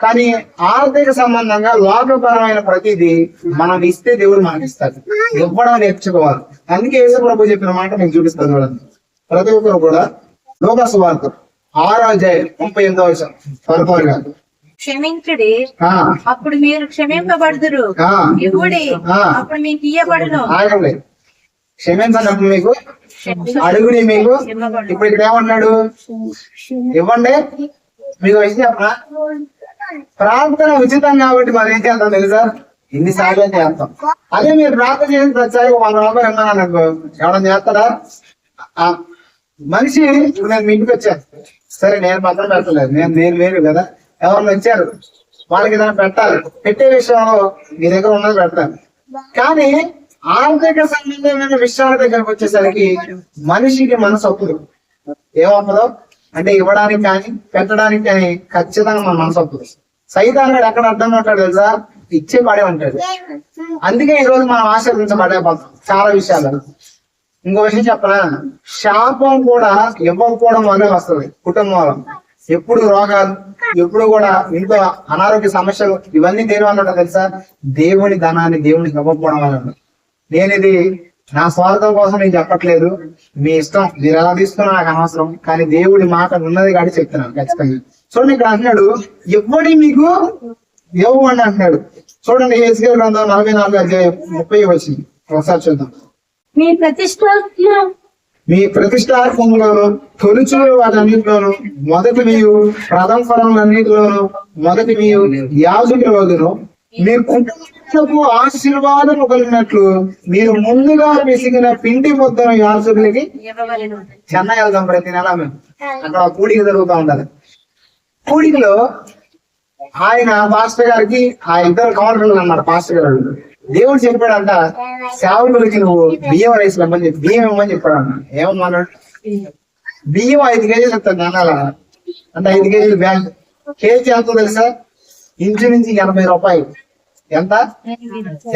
కానీ ఆర్థిక సంబంధంగా లోకపరమైన ప్రతిదీ మనం ఇస్తే దేవుడు మనకి ఇస్తాడు. ఇవ్వడం నేర్చుకోవాలి. అందుకే యేసు ప్రభు చెప్పిన మాట నేను చూపిస్తాను చూడండి. ప్రతి ఒక్కరు కూడా లోక సువార్త 6:38 క్షమించుడి, అప్పుడు మీరు క్షమింపబడుదురు. ఇవ్వుడి, అప్పుడు మీకు ఇయ్యబడును. ఆగండి, క్షమించండి మీకు, అడుగుడి మీకు. ఇప్పుడు ఇక్కడ ఏమన్నాడు? ఇవ్వండి. మీకు విషయం చెప్పనా? ప్రార్థన ఉచితం కాబట్టి మనం ఏం చేస్తాం తెలుసా? ఇన్నిసార్లు చేస్తాం. అదే మీరు ప్రార్థన చేసిన ప్రతిసారి 100 రూపాయలు ఇమ్మన్నాను అనుకో, ఎవడన్నా చేస్తాడా? మనిషి ఇప్పుడు నేను మీ ఇంటికి వచ్చాను, సరే నేను పక్కన పెట్టలేదు, నేను వేరు కదా. ఎవరిని వచ్చారు, వాళ్ళకి ఏదైనా పెట్టాలి. పెట్టే విషయంలో మీ దగ్గర ఉన్నది పెడతాను. కానీ ఆర్థిక సంబంధమైన విషయాల దగ్గరకు వచ్చేసరికి మనిషికి మనసు ఒప్పుదు. ఏమవుతుందో అంటే ఇవ్వడానికి కానీ పెట్టడానికి కానీ ఖచ్చితంగా మన మనసు ఒప్పుదు. సైతానుడు ఎక్కడ అర్థం ఉంటాడు తెలుసా? ఇచ్చే పడే ఉంటాడు. అందుకే ఈ రోజు మనం ఆశీర్వదించబడేపోతాం చాలా విషయాలు. ఇంకో విషయం చెప్పనా? శాపం కూడా ఇవ్వకపోవడం వల్లే వస్తుంది కుటుంబంలో. ఎప్పుడు రోగాలు, ఎప్పుడు కూడా ఇంట్లో అనారోగ్య సమస్యలు, ఇవన్నీ దేని వల్ల ఉంటాయి తెలుసా? దేవుని ధనాన్ని దేవునికి ఇవ్వకపోవడం వల్ల. నేను ఇది నా స్వార్థం కోసం నేను చెప్పట్లేదు, మీ ఇష్టం, మీరు ఎలా తీసుకున్నా నాకు అనవసరం, కానీ దేవుడి మాట ఉన్నది కాబట్టి చెప్తున్నాను ఖచ్చితంగా. చూడండి ఇక్కడ అంటున్నాడు, ఎవ్వడి మీకు ఇవ్వండి అంటున్నాడు. చూడండి హెజ్కేలు గ్రంథం 44:30 వచ్చింది, ఒకసారి చూద్దాం. మీ ప్రతిష్టాత్మలోను తొలిచూరు వాటన్నిటిలోను మొదటి మీరు ప్రథమ ఫలములన్నిటిలోను మొదటి మీరు యాజకుల వదును మీ కుటుంబకు ఆశీర్వాదం కలిగినట్లు మీరు ముందుగా పిసిగిన పిండి ముద్దను యాజకులకి చెన్నై వెళ్దాం ప్రతి నెల. మేము అక్కడ కూడిక జరుగుతూ ఉండాలి. కూడికలో ఆయన పాస్టర్ గారికి ఆ ఇద్దరు కౌంటర్లు అన్నమాట. పాస్టర్ గారు దేవుడు చెప్పాడంట, సేవకులకి నువ్వు బియ్యం రైస్ ఇవ్వమని చెప్పి, బియ్యం ఇవ్వమని చెప్పాడంట. ఏమన్నాడు? బియ్యం 5 కేజీలు ఇస్తాను నెల అంటే 5 కేజీలు బ్యాగ్. కేజీ ఎంతో తెలుసా? ఇంచుమించి 80 రూపాయలు. ఎంత?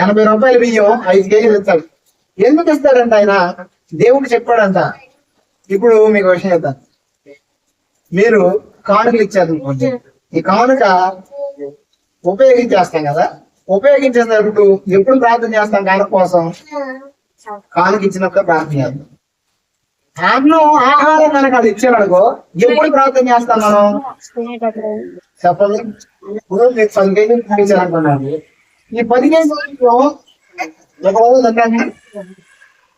80 రూపాయలు బియ్యం 5 కేజీలు ఇస్తాడు. ఎందుకు ఇస్తాడంట ఆయన? దేవుడు చెప్పాడంట. ఇప్పుడు మీకు విషయం చెప్తాను. మీరు కానుకలు ఇచ్చారనుకోండి, ఈ కానుక ఉపయోగించేస్తాం కదా, ఉపయోగించేటప్పుడు ఎప్పుడు ప్రార్థన చేస్తాం? కానుక కోసం కానుక ఇచ్చినప్పుడు ప్రార్థన చేస్తాం. ఆహారం కనుక అది ఇచ్చారనుకో, ఎప్పుడు ప్రార్థన చేస్తాం మనం? చెప్పండి. ఇప్పుడు మీకు 10 కేజీలు పంపించారనుకున్నాను. ఈ 10 కేజీలు ఒక రోజు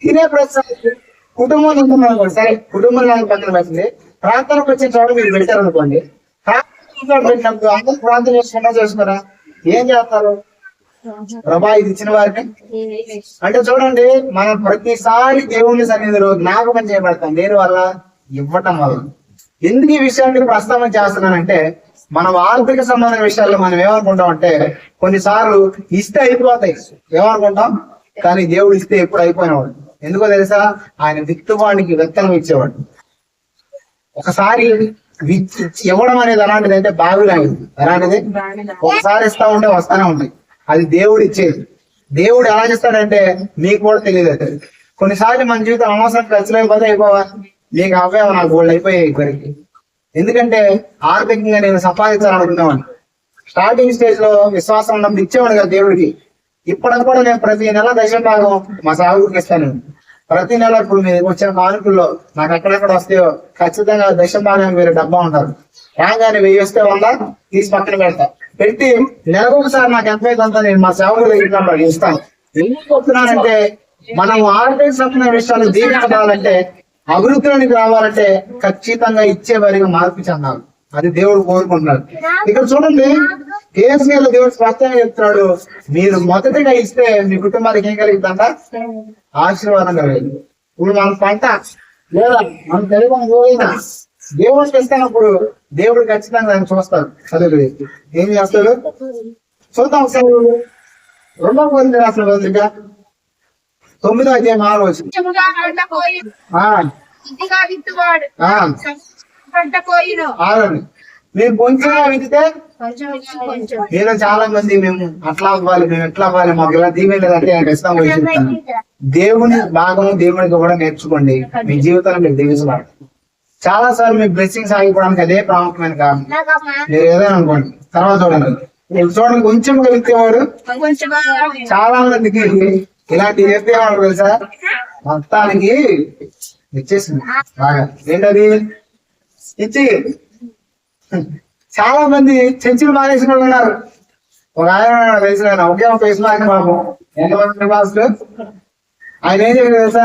తినే ప్రస్తుతం కుటుంబంలో ఉంటున్నాను. సరే, కుటుంబంలో పక్కన పెట్టింది. ప్రార్థనకు వచ్చిన చోట మీరు పెట్టారనుకోండి, ప్రార్థన పెట్టినప్పుడు అందరూ ప్రార్థన చేసుకుంటా చేసుకున్నారా? ఏం చేస్తారు? ప్రభా ఇది ఇచ్చిన వారిని అంటే చూడండి, మనం ప్రతిసారి దేవుని సన్నిధిలో జ్ఞాపకం చేయబడతాం. దేని వల్ల? ఇవ్వటం వల్ల. ఎందుకు ఈ విషయాన్ని ప్రస్తావన చేస్తున్నానంటే, మనం ఆర్థిక సంబంధమైన విషయాల్లో మనం ఏమనుకుంటాం అంటే, కొన్నిసార్లు ఇస్తే అయిపోతాయి ఏమనుకుంటాం, కానీ దేవుడు ఇస్తే ఎప్పుడు అయిపోయినవాడు. ఎందుకో తెలుసా? ఆయన విత్తువాడికి విత్తనం ఇచ్చేవాడు. ఒకసారి ఇవ్వడం అనేది అలాంటిది అంటే బావి లాంటిది. ఎలాంటిది? ఒకసారి ఇస్తా ఉంటే వస్తానే ఉంటాయి. అది దేవుడు ఇచ్చేది. దేవుడు ఎలా చేస్తాడంటే మీకు కూడా తెలియదు. అది కొన్నిసార్లు మన జీవితం అనవసరం ఖర్చులు అయిపోతే అయిపోవా, నీకు అవ్వేవా, నాకు గోల్డ్ అయిపోయాయి ఇప్పటికి. ఎందుకంటే ఆర్థికంగా నేను సంపాదించాలనుకునేవాడిని. స్టార్టింగ్ స్టేజ్ లో విశ్వాసం ఉన్నప్పుడు ఇచ్చేవాడు కదా దేవుడికి. ఇప్పటికి కూడా నేను ప్రతి నెల దశభాగం మా సేవకుడికి ఇస్తాను. ప్రతి నెల ఇప్పుడు మీరు వచ్చిన కానుకల్లో నాకు ఎక్కడెక్కడ వస్తాయో ఖచ్చితంగా దశభాగం వేరే డబ్బా ఉంటారు. రాగానే 1000 వస్తే 100 తీసి పక్కన పెడతా. పెట్టి నెలకొకసారి నాకు ఎంత అవుతుందో నేను మా సేవకులు ఇస్తాను. ఎందుకు చెప్తున్నానంటే, మనం ఆర్థిక సంబంధమైన విషయాలు దీవించాలంటే, అభివృద్ధిలోనికి రావాలంటే ఖచ్చితంగా ఇచ్చే వారిగా మార్పు చెందాలి. అది దేవుడు కోరుకుంటున్నాడు. ఇక్కడ చూడండి, కేసులో దేవుడు స్పష్టంగా చెప్తున్నాడు, మీరు మొదటిగా ఇస్తే మీ కుటుంబానికి ఏం కలుగుతుందంట? ఆశీర్వాదం కలిగింది. ఇప్పుడు మన పంట లేదా మన తెలుగు దేవుడికి ఇస్తున్నప్పుడు దేవుడు ఖచ్చితంగా దాన్ని చూస్తాడు. అదే ఏం చేస్తాడు? చూద్దాం ఒకసారి. 2వ కొరింథీయులకు రాసిన పత్రిక 9వ అధ్యాయం 6వ వచనం. మేము కొంచెం వింటే మీరు చాలా మంది మేము అట్లా అవ్వాలి, మేము ఎట్లా అవ్వాలి, మాకు ఇలా దీవెనలేదంటే ఖచ్చితంగా చెప్తాను. దేవుని భాగం దేవునికి కూడా నేర్చుకోండి. మీ జీవితాన్ని మీరు దీవించబడాలి. చాలా సార్లు మీ బ్లెస్సింగ్స్ ఆగిపోవడానికి అదే ప్రాముఖ్యమైన కారణం. మీరు ఏదైనా అనుకోండి. తర్వాత చూడండి, చూడండి, కొంచెం కలిగితేవాడు చాలా మందికి ఇలాంటి చేస్తేవాడు తెలుసా, మొత్తానికి ఇచ్చేసింది బాగా. ఏంటది? ఇచ్చి చాలా మంది చర్చిలు మానేసిన వాళ్ళు ఉన్నారు. ఒక ఆయన తెలిసిన ఒకే ఒక వేసిన బాబు ఎంతమంది మాస్టర్ ఆయన ఏం చేయలేదు తెలుసా,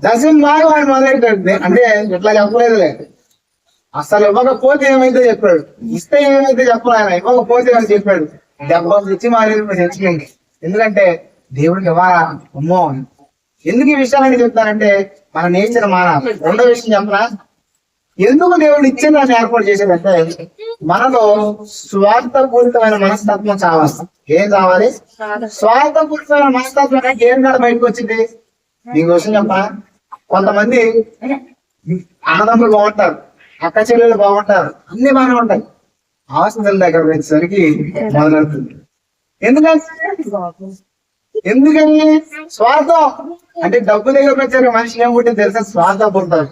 దశం బాగా వాడు మొదలెట్టాడు. అంటే ఇట్లా చెప్పలేదులే, అసలు ఇవ్వకపోతే ఏమైతే చెప్పాడు, ఇస్తే ఏమైతే చెప్పలేదు. ఆయన ఇవ్వకపోతే అని చెప్పాడు. దెబ్బ తెచ్చి మారేది చర్చికి. ఎందుకంటే దేవుడికి ఇవ్వాలా అమ్మో. ఎందుకు ఈ విషయాలని చెప్తానంటే, మన నేచర్ మారాలి. 2వ విషయం చెప్పనా, ఎందుకు దేవుడు ఇచ్చే దాన్ని ఏర్పాటు చేసేదంటే, మనలో స్వార్థపూరితమైన మనస్తత్వం చావాలి. ఏం కావాలి? స్వార్థపూరితమైన మనస్తత్వం అంటే ఏం కాదు బయటకు వచ్చింది. మీకు విషయం చెప్పా, కొంతమంది అన్నదమ్ములు బాగుంటారు, అక్క చెల్లెలు బాగుంటారు, అన్ని బాగానే ఉంటాయి. ఆస్తుల దగ్గర వచ్చేసరికి మొదలవుతుంది. ఎందుకని? స్వార్థం. అంటే డబ్బు దగ్గరకు వచ్చారు మనిషి ఏం పుట్టింది తెలుసా? స్వార్థం పుడతారు.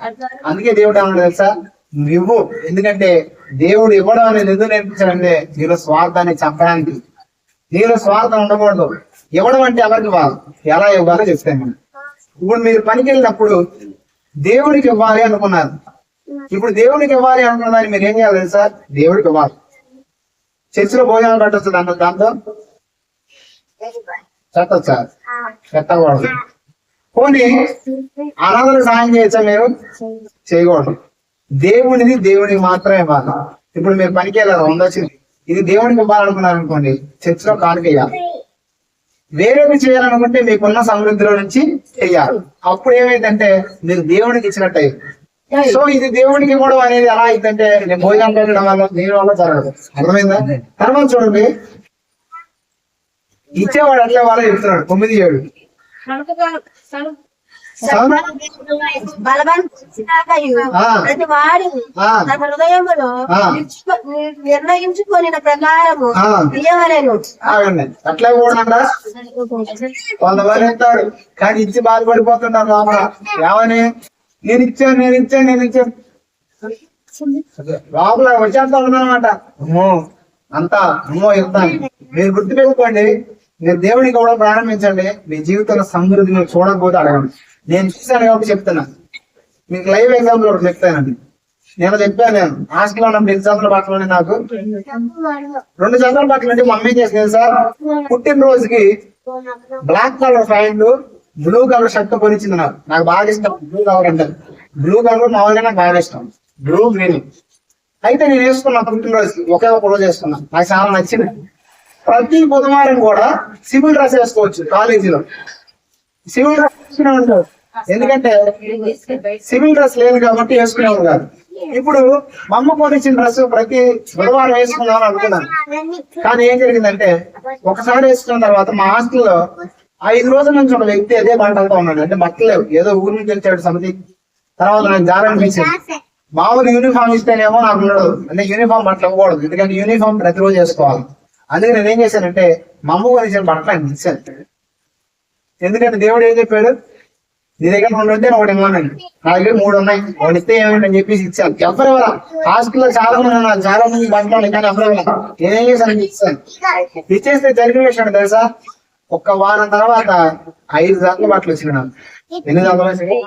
అందుకే దేవుడు ఏమన్నా తెలుసా, నువ్వు ఎందుకంటే దేవుడు ఇవ్వడం అనేది ఎందుకు నేర్పించాడంటే, నీలో స్వార్థాన్ని చంపడానికి. నీలో స్వార్థం ఉండకూడదు. ఇవ్వడం అంటే ఎవరికి ఇవ్వాలి, ఎలా ఇవ్వాలో చెప్తాను. ఇప్పుడు మీరు పనికి వెళ్ళినప్పుడు దేవుడికి ఇవ్వాలి అనుకున్నారు. ఇప్పుడు దేవుడికి ఇవ్వాలి అనుకున్నదాన్ని మీరు ఏం చేయాలి తెలుసా? దేవుడికి ఇవ్వాలి. చర్చిలో భోజనాలు పెట్టచ్చు దాంతో పెట్టచ్చా? పెట్టకూడదు. పోనీ అనాథలకు సాయం చేయొచ్చా? మీరు చేయకూడదు. దేవుడికి మాత్రమే ఇవ్వాలి. ఇప్పుడు మీరు పనికి వెళ్ళారు, 100 వచ్చింది, ఇది దేవుడికి ఇవ్వాలనుకున్నారు అనుకోండి, చర్చిలో కానుకేయాలి. వేరేది చేయాలనుకుంటే మీకున్న సమృద్ధిలో నుంచి చెయ్యాలి. అప్పుడు ఏమైందంటే మీరు దేవుడికి ఇచ్చినట్టు అయింది. సో ఇది దేవుడికి ఇవ్వడం అనేది ఎలా అయిందంటే నేను భోజనం పెట్టడం వల్ల దీని వల్ల జరగదు. అర్థమైందా? తర్వాత చూడండి, ఇచ్చేవాడు అట్లే వాళ్ళ చెప్తున్నాడు 9:7. ప్రతి వాడు తన హృదయములో నిర్ణయించుకొని ప్రకారము ఇయ్యవలెను. అట్లా కూడా కొంతమంది అంటాడు, కానీ ఇచ్చి బాధపడిపోతున్నారు లోపల. ఏమని? నేను ఇచ్చాను లోపల వచ్చేస్తా ఉన్నానమాట. అంతా ఇస్తాను. మీరు గుర్తుపెట్టుకోండి, మీరు దేవుడికి కూడా ప్రారంభించండి. మీ జీవితంలో సమృద్ధి మీరు చూడకపోతే అడగండి. నేను చూశాను కాబట్టి చెప్తున్నా. మీకు లైవ్ ఎగ్జాంపుల్ ఒకటి చెప్తానండి. నేను హాస్టల్లో ఉన్నప్పుడు 2 జతల బట్టలు నాకు 2 జతల బట్టలు అంటే మమ్మీ చేసింది సార్. పుట్టినరోజుకి black colour pant, blue colour shirt కొనిచ్చింది. నాకు బాగా ఇష్టం బ్లూ కలర్ అంటే. బ్లూ కలర్ మామూలుగా నాకు బాగా ఇష్టం, బ్లూ గ్రీన్. అయితే నేను వేసుకున్నా పుట్టినరోజుకి, ఒకే ఒక రోజు వేసుకున్నా. నాకు చాలా నచ్చింది. ప్రతి బుధవారం కూడా సివిల్ డ్రెస్ వేసుకోవచ్చు. కాలేజీలో సివిల్ డ్రెస్ వేసుకునే ఉంటారు, ఎందుకంటే సివిల్ డ్రెస్ లేదు కాబట్టి వేసుకునేవాడు కాదు. ఇప్పుడు మా అమ్మ కొనిచ్చిన డ్రెస్ ప్రతి బుధవారం వేసుకుందామని అనుకున్నాను. కానీ ఏం జరిగిందంటే ఒకసారి వేసుకున్న తర్వాత మా హాస్టల్లో 5 రోజుల నుంచి ఒక వ్యక్తి అదే బట్టలతో ఉన్నాడు. అంటే బట్టలు లేవు, ఏదో ఊరి నుంచి వచ్చాడు సమితి. తర్వాత నాకు జాబ్ అనిపించింది. మామూలు యూనిఫామ్ ఇస్తేనేమో నాకు ఉండదు, అంటే యూనిఫామ్ బట్టలు ఇవ్వకూడదు, ఎందుకంటే యూనిఫామ్ ప్రతిరోజు వేసుకోవాలి. అందుకే నేను ఏం చేశానంటే మా అమ్మ కొనిచ్చిన బట్టలు ఆయన ఇచ్చాను. ఎందుకంటే దేవుడు ఏం చెప్పాడు? నీ దగ్గర 2 ఉంటే ఒకటి ఇవ్వనండి, నా దగ్గర 3 ఉన్నాయి, ఒకటి ఇస్తే ఏమిటి అని చెప్పేసి ఇచ్చాను. ఎవరెవరా హాస్టల్లో చాలా మంది ఉన్నారు, చాలా మంది బట్టలు, కానీ ఎవరెవరా నేనేం చేశాను ఇచ్చాను. ఇచ్చేస్తే జరిగిన విషయం తెలుసా? 1 వారం తర్వాత 5 జతల బట్టలు వచ్చినాయి నాకు. 8 జతలు వచ్చినాయి.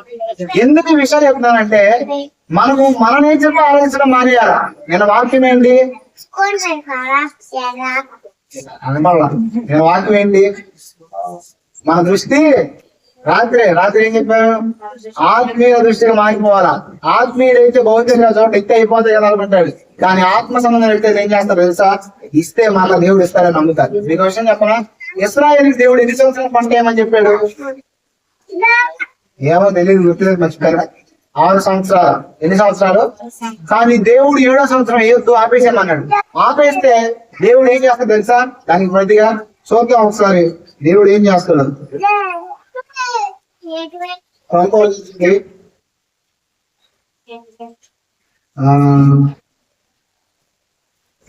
ఎందుకు ఈ విషయాలు చెప్తున్నానంటే మనము మన నేచర్లో ఆలోచించడం మానేయాలి. నేను వాక్యం ఏంటి? నేను వాక్యం ఏంటి? మన దృష్టి రాత్రి ఏం చెప్పాను? ఆత్మీయ దృష్టిగా మారిపోవాలా. ఆత్మీయుడైతే భౌతికంగా చోట ఇస్తే అయిపోతాయి కదా అనుకుంటాడు, కానీ ఆత్మ సంబంధం అయితే ఏం చేస్తారు తెలుసా? ఇస్తే మళ్ళా దేవుడు ఇస్తారని నమ్ముతారు. మీకు విషయం చెప్పనా? ఇశ్రాయేలుకి దేవుడు 8 సంవత్సరాల పంట ఏమని చెప్పాడు? ఏమో తెలియదు, గుర్తులేదు, మర్చిపోయారు. 6 సంవత్సరాలు. ఎన్ని సంవత్సరాలు? కానీ దేవుడు 7వ సంవత్సరం వేయొద్దు, ఆపేసేమన్నాడు. ఆపేస్తే దేవుడు ఏం చేస్తాడు తెలుసా? దానికి ప్రతిగా చూద్దాం ఒకసారి దేవుడు ఏం చేస్తున్నాడు.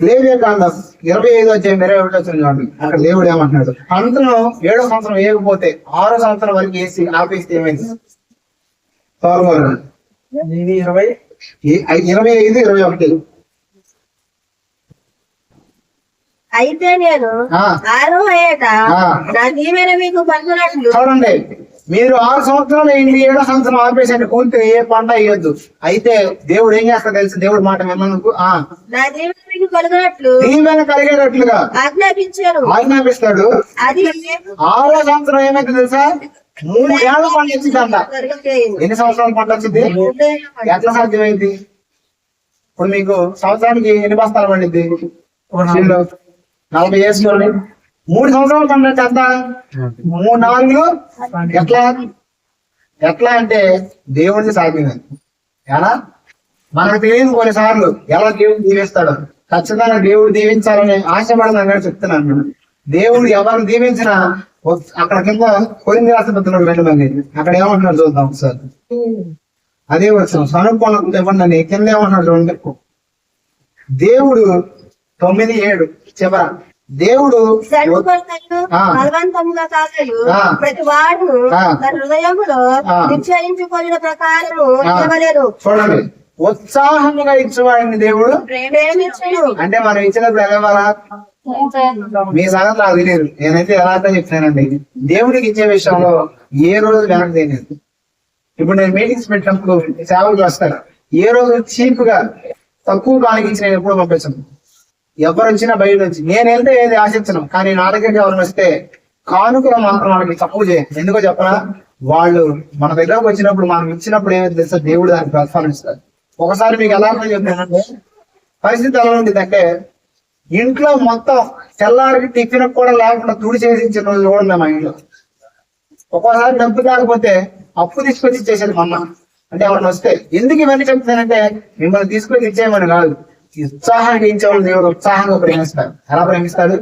లేవియకాండం 25:21 చూడండి. అక్కడ దేవుడు ఏమంటున్నాడు? పంటను 7వ సంవత్సరం వేయకపోతే 6వ సంవత్సరం వరకు వేసి ఆపేస్తే ఏమైంది? 25:21. అయితే నేను 6వ ఏట నా దీవెన మీకు పలుకున్నట్లు. చూడండి, మీరు 6 సంవత్సరాలు అయింది, 7వ సంవత్సరం ఆపేసండి, కూలితే ఏ పంట వేయొద్దు. అయితే దేవుడు ఏం చేస్తాడు తెలుసు? దేవుడు మాట విన్నందుకు నా దీవెన మీకు కలుగునట్లు, దీవెన కలిగేటట్లుగా ఆజ్ఞాపిస్తాడు. అది 6వ సంవత్సరం ఏమైతే తెలుసా? 3 ఏళ్ళ పంట వచ్చిందంట. ఎన్ని సంవత్సరాల పంట వచ్చింది? ఎట్లా సాధ్యమైంది? ఇప్పుడు మీకు సంవత్సరానికి ఎన్ని బస్తాలు పండిద్ది? 40 వేసుకోండి. 3 సంవత్సరాలు పంట ఎంత? 3 4 ఎట్లా అంటే దేవుడిని సాధ్యమైంది. ఎలా మనకు తెలియదు కొన్నిసార్లు ఎలా దేవుడు దీవిస్తాడు. ఖచ్చితంగా దేవుడు దీవించాలని ఆశపడదని చెప్తున్నాను. దేవుడు ఎవరిని దీవించినా అక్కడ కింద కొన్ని రాష్ట్రపతులు 2 మంది అక్కడ ఏమంటున్నాడు చూద్దాం ఒకసారి. అదే వచ్చాం సనుకోనకు ఇవ్వండి. కింద ఏమంటున్నాడు చూడండి. దేవుడు 9:7 చివర దేవుడు బలవంతముగా కాదు, ప్రతి వాడు తన హృదయములో నిశ్చయించుకున్న ప్రకారము ఇవ్వలేరు. చూడండి, ఉత్సాహంగా ఇచ్చేవాడిని దేవుడు ప్రేమించును. అంటే మనం ఇచ్చినప్పుడు ఎలా మీ సంగతి నాకు తెలియదు, నేనైతే ఎలా అంటే చెప్తానండి, దేవుడికి ఇచ్చే విషయంలో ఏ రోజు వెనక తెలియదు. ఇప్పుడు నేను మీటింగ్స్ పెట్టినప్పుడు సేవకులు వస్తారు, ఏ రోజు చీప్ గా తక్కువ కానికి ఇచ్చి నేను ఎప్పుడు పంపించను. ఎవరు వచ్చినా బయట వచ్చి నేను వెళ్తే ఏది ఆశించను, కానీ నాటకంగా ఎవరు వస్తే కానుకలు మాత్రం వాళ్ళకి తక్కువ చేయండి. ఎందుకో చెప్పరా, వాళ్ళు మన దగ్గరకు వచ్చినప్పుడు మనం ఇచ్చినప్పుడు ఏమైతే తెలుసా, దేవుడు దానికి ప్రతిఫలం ఇస్తారు. ఒకసారి మీకు ఎలా అర్థం చెప్తానంటే, పరిస్థితి ఎలా ఉంటుందంటే, ఇంట్లో మొత్తం తెల్లారికి టిఫిన్ కూడా లేకుండా తుడి చేసి ఇచ్చిన రోజులు కూడా ఉన్నాయి మా ఇంట్లో. ఒక్కోసారి డబ్బు కాకపోతే అప్పు తీసుకొచ్చి ఇచ్చేసేది మా అమ్మ. అంటే ఎవరిని వస్తే ఎందుకు ఇవన్నీ చెప్తానంటే, మిమ్మల్ని తీసుకొచ్చి ఇచ్చేయమని కాదు, ఉత్సాహానికి ఇచ్చేవాళ్ళు దేవుడు ఉత్సాహంగా ప్రేమిస్తాడు. ఎలా ప్రేమిస్తాడు?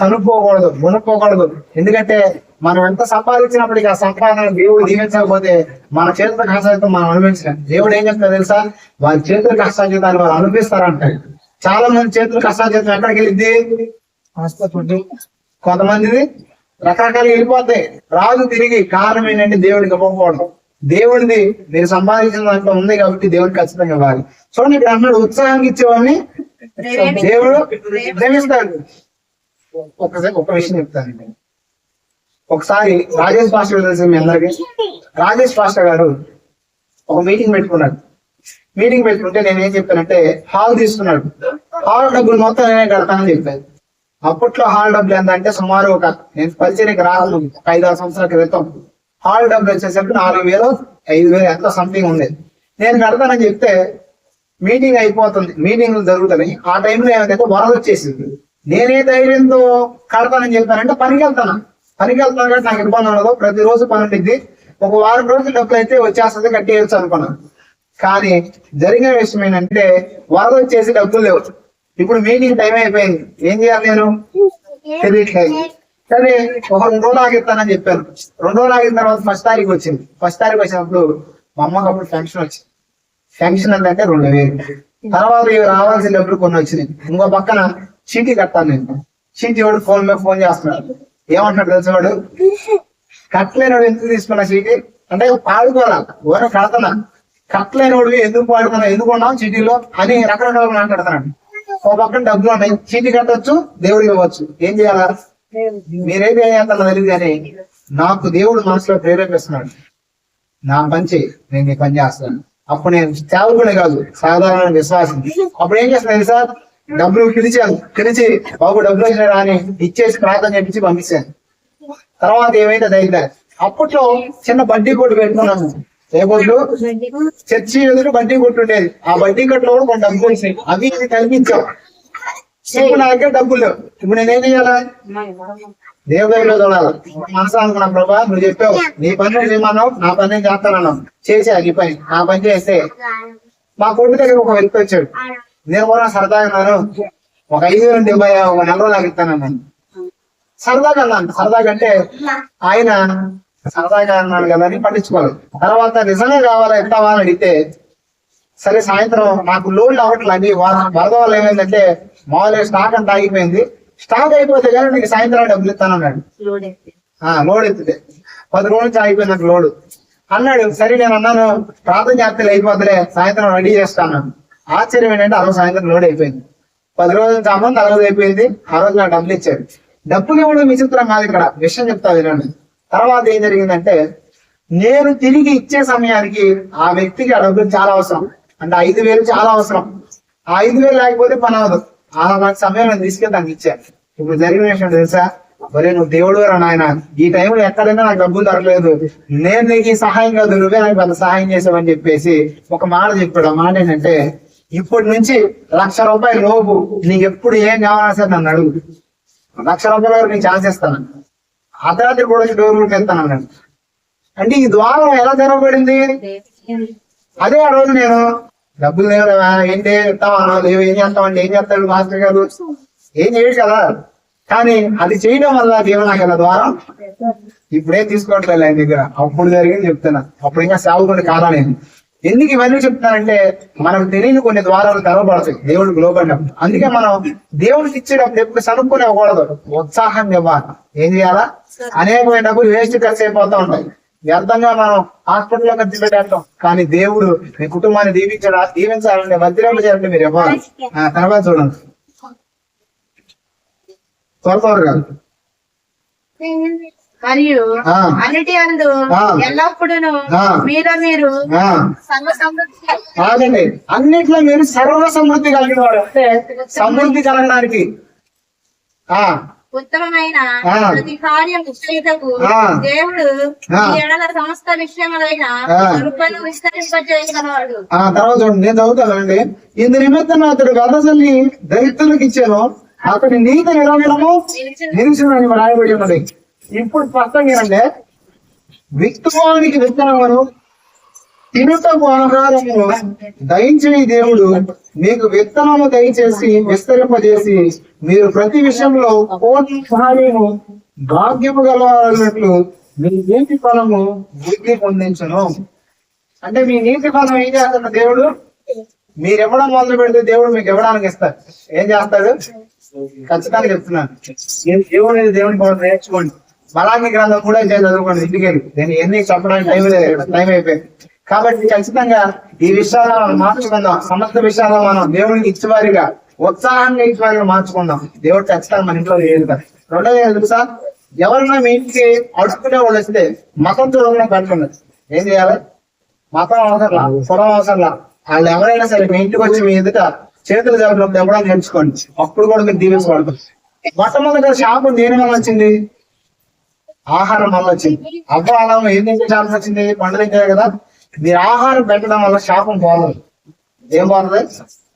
తనుకోకూడదు, మునుక్కోకూడదు. ఎందుకంటే మనం ఎంత సంపాదించినప్పటికీ ఆ సంపాదన దేవుడు దీవించకపోతే మన చేతుల కష్టాలతో మనం అనుభవించలేం. దేవుడు ఏం చెప్తాడు తెలుసా, వారి చేతుల కష్టాలు వారు అనిపిస్తారంటాడు. చాలా మంది చేతులు కష్టాలు ఎక్కడికి వెళ్ళిద్ది, ఆసుపత్రి, కొంతమందిది రకరకాలు వెళ్ళిపోతాయి. రాజు తిరిగి కారణం ఏంటంటే దేవుడికి ఇవ్వకపోవడం. దేవుడిది మీరు సంపాదించిన దాంట్లో ఉంది కాబట్టి దేవుడికి ఖచ్చితంగా ఇవ్వాలి. చూడండి, ఇక్కడ అన్నాడు ఉత్సాహానికి ఇచ్చేవాడిని దేవుడు ప్రేమిస్తాడు. ఒక విషయం చెప్తానండి. ఒకసారి రాజేష్ పాస్టర్ తెలుసు మీ అందరికి. రాజేష్ పాస్టర్ గారు ఒక మీటింగ్ పెట్టుకున్నాడు. మీటింగ్ పెట్టుకుంటే నేను ఏం చెప్పానంటే, హాల్ తీసుకున్నాడు. హాల్ డబ్బులు మొత్తం నేనే కడతానని చెప్పాను. అప్పట్లో హాల్ డబ్బులు ఏంటంటే సుమారు నేను పరిచయకి రాను 5-6 సంవత్సరాల క్రితం హాల్ డబ్బులు వచ్చేసరికి 4,000 5,000 ఎంతో సంథింగ్ ఉండేది. నేను కడతానని చెప్తే మీటింగ్ అయిపోతుంది, మీటింగ్లు జరుగుతున్నాయి. ఆ టైంలో ఏమైందంటే వరద వచ్చేసింది. నేనే ధైర్యంతో కడతానని చెప్పానంటే పనికి వెళ్తాను కాబట్టి నాకు ఇబ్బంది ఉండదు, ప్రతిరోజు పని ఉండిద్ది, ఒక వారం రోజులు డబ్బులు అయితే వచ్చేస్తుంది, కట్టేయచ్చు అనుకున్నాను. కానీ జరిగిన విషయం ఏంటంటే వరద వచ్చేసి డబ్బులు లేవు. ఇప్పుడు మీటింగ్ టైం అయిపోయింది, ఏం చేయాలి నేను తెలియట్లేదు. సరే ఒక 2 రోజులు ఆగిస్తానని చెప్పాను. 2 రోజులు ఆగిన తర్వాత 1st తారీఖు వచ్చింది. 1st తారీఖు వచ్చినప్పుడు మా అమ్మకి అప్పుడు ఫంక్షన్ వచ్చింది. ఫంక్షన్ అంటే 2,000. తర్వాత ఇవి రావాల్సిన డబ్బులు కొన్ని వచ్చినాయి. ఇంకో పక్కన చీటీ కట్టాను నేను. చీటీ వాడు ఫోన్ మీద ఫోన్ చేస్తున్నాడు. ఏమంటున్నాడు తెలుసు వాడు, కట్టలేనివాడు ఎందుకు తీసుకున్నా చీటీ అంటే పాడుకోరా ఊర కడతానా, కట్టలేనివాడు ఎందుకు పాడుకున్నా, ఎందుకు ఉన్నావు చీటీలో అని రకరకాలుగా మాట్లాడుతున్నాడు. ఒక పక్కన డబ్బులు ఉన్నాయి, చీటీ కట్టవచ్చు, దేవుడికి ఇవ్వచ్చు. ఏం చేయాలా, మీరేది ఏం చేస్తానో తెలియదు కానీ నాకు దేవుడు మనసులో ప్రేరేపిస్తున్నాడు, నా పని చేయి, నేను నీ పని చేస్తాను. అప్పుడు నేను సేవకుడే కాదు, సాధారణ విశ్వాసం. అప్పుడు ఏం చేస్తాను సార్, డబ్బులు పిలిచి బాబు డబ్బులు వచ్చినా అని ఇచ్చేసి ప్రార్థన చేపించి పంపించాను. తర్వాత ఏమైతే ధైర్యం, అప్పట్లో చిన్న బడ్డీ కొట్టు పెట్టుకున్నాను. ఏ కొట్లు, చర్చి ఎదురు బడ్డీ కొట్టు ఉండేది. ఆ బడ్డీ కొట్టులో కూడా కొన్ని డబ్బులు వచ్చాయి, అవి కల్పించాం. ఇప్పుడు నా దగ్గర డబ్బులు లేవు. ఇప్పుడు నేనేం చేయాలా, దేవుడిలో చూడాలి. మనసు అనుకున్నా, ప్రభా నువ్వు చెప్పావు, నీ పని చేయమన్నావు, నా పని నేను చేస్తానన్నావు, చేసా నీ పని. నా పని చేస్తే మా కొడుకు దగ్గర ఒక వ్యక్తి వచ్చాడు. నేను కూడా సరదాగా ఒక 5,000 ఒక నెల రోజులు ఆగిస్తానన్నాను. సరదాగా అన్నాను. సరదాగా అంటే ఆయన సరదాగా అన్నాడు కదా అని పట్టించుకోవాలి. తర్వాత నిజంగా కావాలా ఎంత అవ్వాలని అడిగితే, సరే సాయంత్రం నాకు లోన్లు అవ్వట్లేదు, వరద వల్ల ఏమైందంటే మామూలుగా స్టాక్ అంతా ఆగిపోయింది, స్టాక్ అయిపోతే కానీ నీకు సాయంత్రం డబ్బులు ఇస్తానన్నాడు. లోడ్ ఎత్తితే 10 రోజుల నుంచి ఆగిపోయింది నాకు లోడు అన్నాడు. సరే నేను అన్నాను, ప్రార్థన చేస్తే అయిపోతులే, సాయంత్రం రెడీ చేస్తాను. ఆశ్చర్యం ఏంటంటే ఆ రోజు సాయంత్రం లోడ్ అయిపోయింది. 10 రోజుల నుంచి అమౌంట్ ఆ రోజు అయిపోయింది. ఆ రోజు నాకు డబ్బులు ఇచ్చాడు. డబ్బులు ఇవ్వడం విచిత్రం కాదు, ఇక్కడ విషయం చెప్తా వినండి. తర్వాత ఏం జరిగిందంటే, నేను తిరిగి ఇచ్చే సమయానికి ఆ వ్యక్తికి ఆ డబ్బులు చాలా అవసరం, అంటే 5,000 చాలా అవసరం. ఆ 5,000 లేకపోతే పని అవ్వదు. ఆ సమయం నేను తీసుకెళ్ళి దానికి ఇచ్చాను. ఇప్పుడు జరిగిన విషయం తెలుసా, మరి నువ్వు దేవుడు రా నాయన, ఈ టైంలో ఎక్కడైనా నాకు డబ్బులు దొరకలేదు, నేను నీకు ఈ సహాయం కాదు, నువ్వే నాకు పెద్ద సహాయం చేసావని చెప్పేసి ఒక మాట చెప్పాడు. ఆ మాట ఏంటంటే, ఇప్పటి నుంచి ₹1,00,000 లోపు నీకు ఎప్పుడు ఏం కావాలా సార్ నన్ను అడుగు, ₹1,00,000 వరకు నీకు ఛాన్స్ ఇస్తాను, అర్ధరాత్రి కూడా వచ్చి డోర్ రూట్కి వెళ్తాను అన్నాడు. అంటే ఈ ద్వారం ఎలా తెరవబడింది? అదే ఆ రోజు నేను డబ్బులు లేవు ఏంటి ఇస్తావా, లేవు ఏం చేస్తామండి, ఏం చేస్తాడు మాస్టర్ గారు, ఏం చేయడు కదా. కానీ అది చేయడం వల్ల దేవుడు నాకు ఎలా ద్వారం ఇప్పుడేం తీసుకోవట్లేదు ఆయన దగ్గర. అప్పుడు జరిగింది చెప్తున్నా. అప్పుడు ఇంకా సేవకుడు కాదనేది. ఎందుకు ఇవన్నీ చెప్తానంటే, మనకు తెలియని కొన్ని ద్వారాలు తెరవబడతాయి దేవుడికి లోబడినప్పుడు. అందుకే మనం దేవుడికి ఇచ్చేటప్పుడు ఎప్పుడు సనుక్కుని ఇవ్వకూడదు, ఉత్సాహం ఇవ్వాలి. ఏం చేయాలా, అనేకమైన డబ్బులు వేస్ట్ ఖర్చు అయిపోతూ ఉంటాయి, వ్యర్థంగా మనం హాస్పిటల్లో ఖర్చు పెట్టేస్తాం. కానీ దేవుడు మీ కుటుంబాన్ని దీవించాలంటే వజ్రాలు చేయాలంటే మీరు ఇవ్వాలి. తర్వాత చూడండి, త్వరగా మరియు ఆ. అన్నిటి అందు ఆ. ఎల్లప్పుడూ ఆ. మీరు ఆ, సంఘ సమృద్ధి కాదండి, అన్నిట్లో మీరు సర్వ సమృద్ధి కలిగిన వాడు. అంటే సమృద్ధి కలగడానికి ఆ ఉత్తమమైన ఆ. ప్రతి కార్యం చేయటకు ఆ. దేవుడు ఆ. ఈ ఎడల సమస్త విషయములైన ఆ. కృపను విస్తరింపజేయగలవాడు. తర్వాత చూడండి, నేను చదువుతానండి. ఇందు నిమిత్తం అతడు వెదజల్లి దరిద్రులకు ఇచ్చాను, అతని నీతి నిలవడము నిలిచినని రాయబడి ఉన్నది. ఇప్పుడు స్పష్టంగా అంటే విత్తువానికి విత్తనమును తినుటకు ఆహారమును దయించే దేవుడు మీకు విత్తనము దయచేసి విస్తరింపజేసి మీరు ప్రతి విషయంలో పూర్ణ సహాయము భాగ్యము గలవాలన్నట్లు మీ నీతి ఫలము వృద్ధి పొందించను. అంటే మీ నీతి ఫలం ఏం చేస్తాడు దేవుడు? మీరు ఇవ్వడం మొదలు పెడితే దేవుడు మీకు ఇవ్వడానికి ఇస్తాడు. ఏం చేస్తాడు? ఖచ్చితంగా చెప్తున్నాను, దేవుని కూడా నేర్చుకోండి. మలాకి గ్రంథం కూడా చదువుకోండి ఇంటికి వెళ్ళి. నేను ఎన్ని చెప్పడానికి టైం అయిపోయింది. కాబట్టి ఖచ్చితంగా ఈ విషయాలను మనం మార్చుకుందాం. సమస్త విషయాలు మనం దేవునికి ఇచ్చేవారిగా, ఉత్సాహంగా ఇచ్చేవారిగా మార్చుకుందాం. దేవుడు ఖచ్చితంగా మన ఇంట్లో ఏదుతారు. రెండోది ఏం తెలుసా? ఎవరైనా మీ ఇంటికి అడుక్కునే వాళ్ళు వస్తే మతం చూడకుండా పెట్టండి. ఏం చేయాలి? మతం అవసరంలా, కులం అవసరంలా. వాళ్ళు ఎవరైనా సరే మీ ఇంటికి వచ్చి మీ ఎదుట చేతులు జరపడం ఎవరైనా నేర్చుకోండి. అప్పుడు కూడా మీరు దీవించబడతారు. మొట్టమొదటి శాపం దేని వల్ల వచ్చింది? ఆహారం వల్ల వచ్చింది. అలా ఏం తింటే శాపం వచ్చింది? పండు తింటారు కదా. మీరు ఆహారం పెట్టడం వల్ల శాపం పోలేదు. ఏం పోతుంది?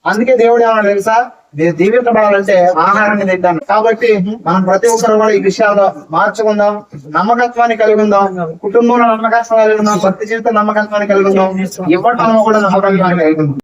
అందుకే దేవుడు ఏమన్నా తెలుసా? మీరు దీవించబడాలంటే ఆహారాన్ని తింటాను. కాబట్టి మనం ప్రతి ఒక్కరు కూడా ఈ విషయాల్లో మార్చుకుందాం. నమ్మకత్వాన్ని కలిగి ఉందాం. కుటుంబంలో నమ్మకత్వం కలిగి ఉందాం. భక్తి జీవితం నమ్మకత్వాన్ని కలిగి ఉందాం. ఇవ్వటంలో కూడా నమ్మకత్వాన్ని కలిగి ఉందాం.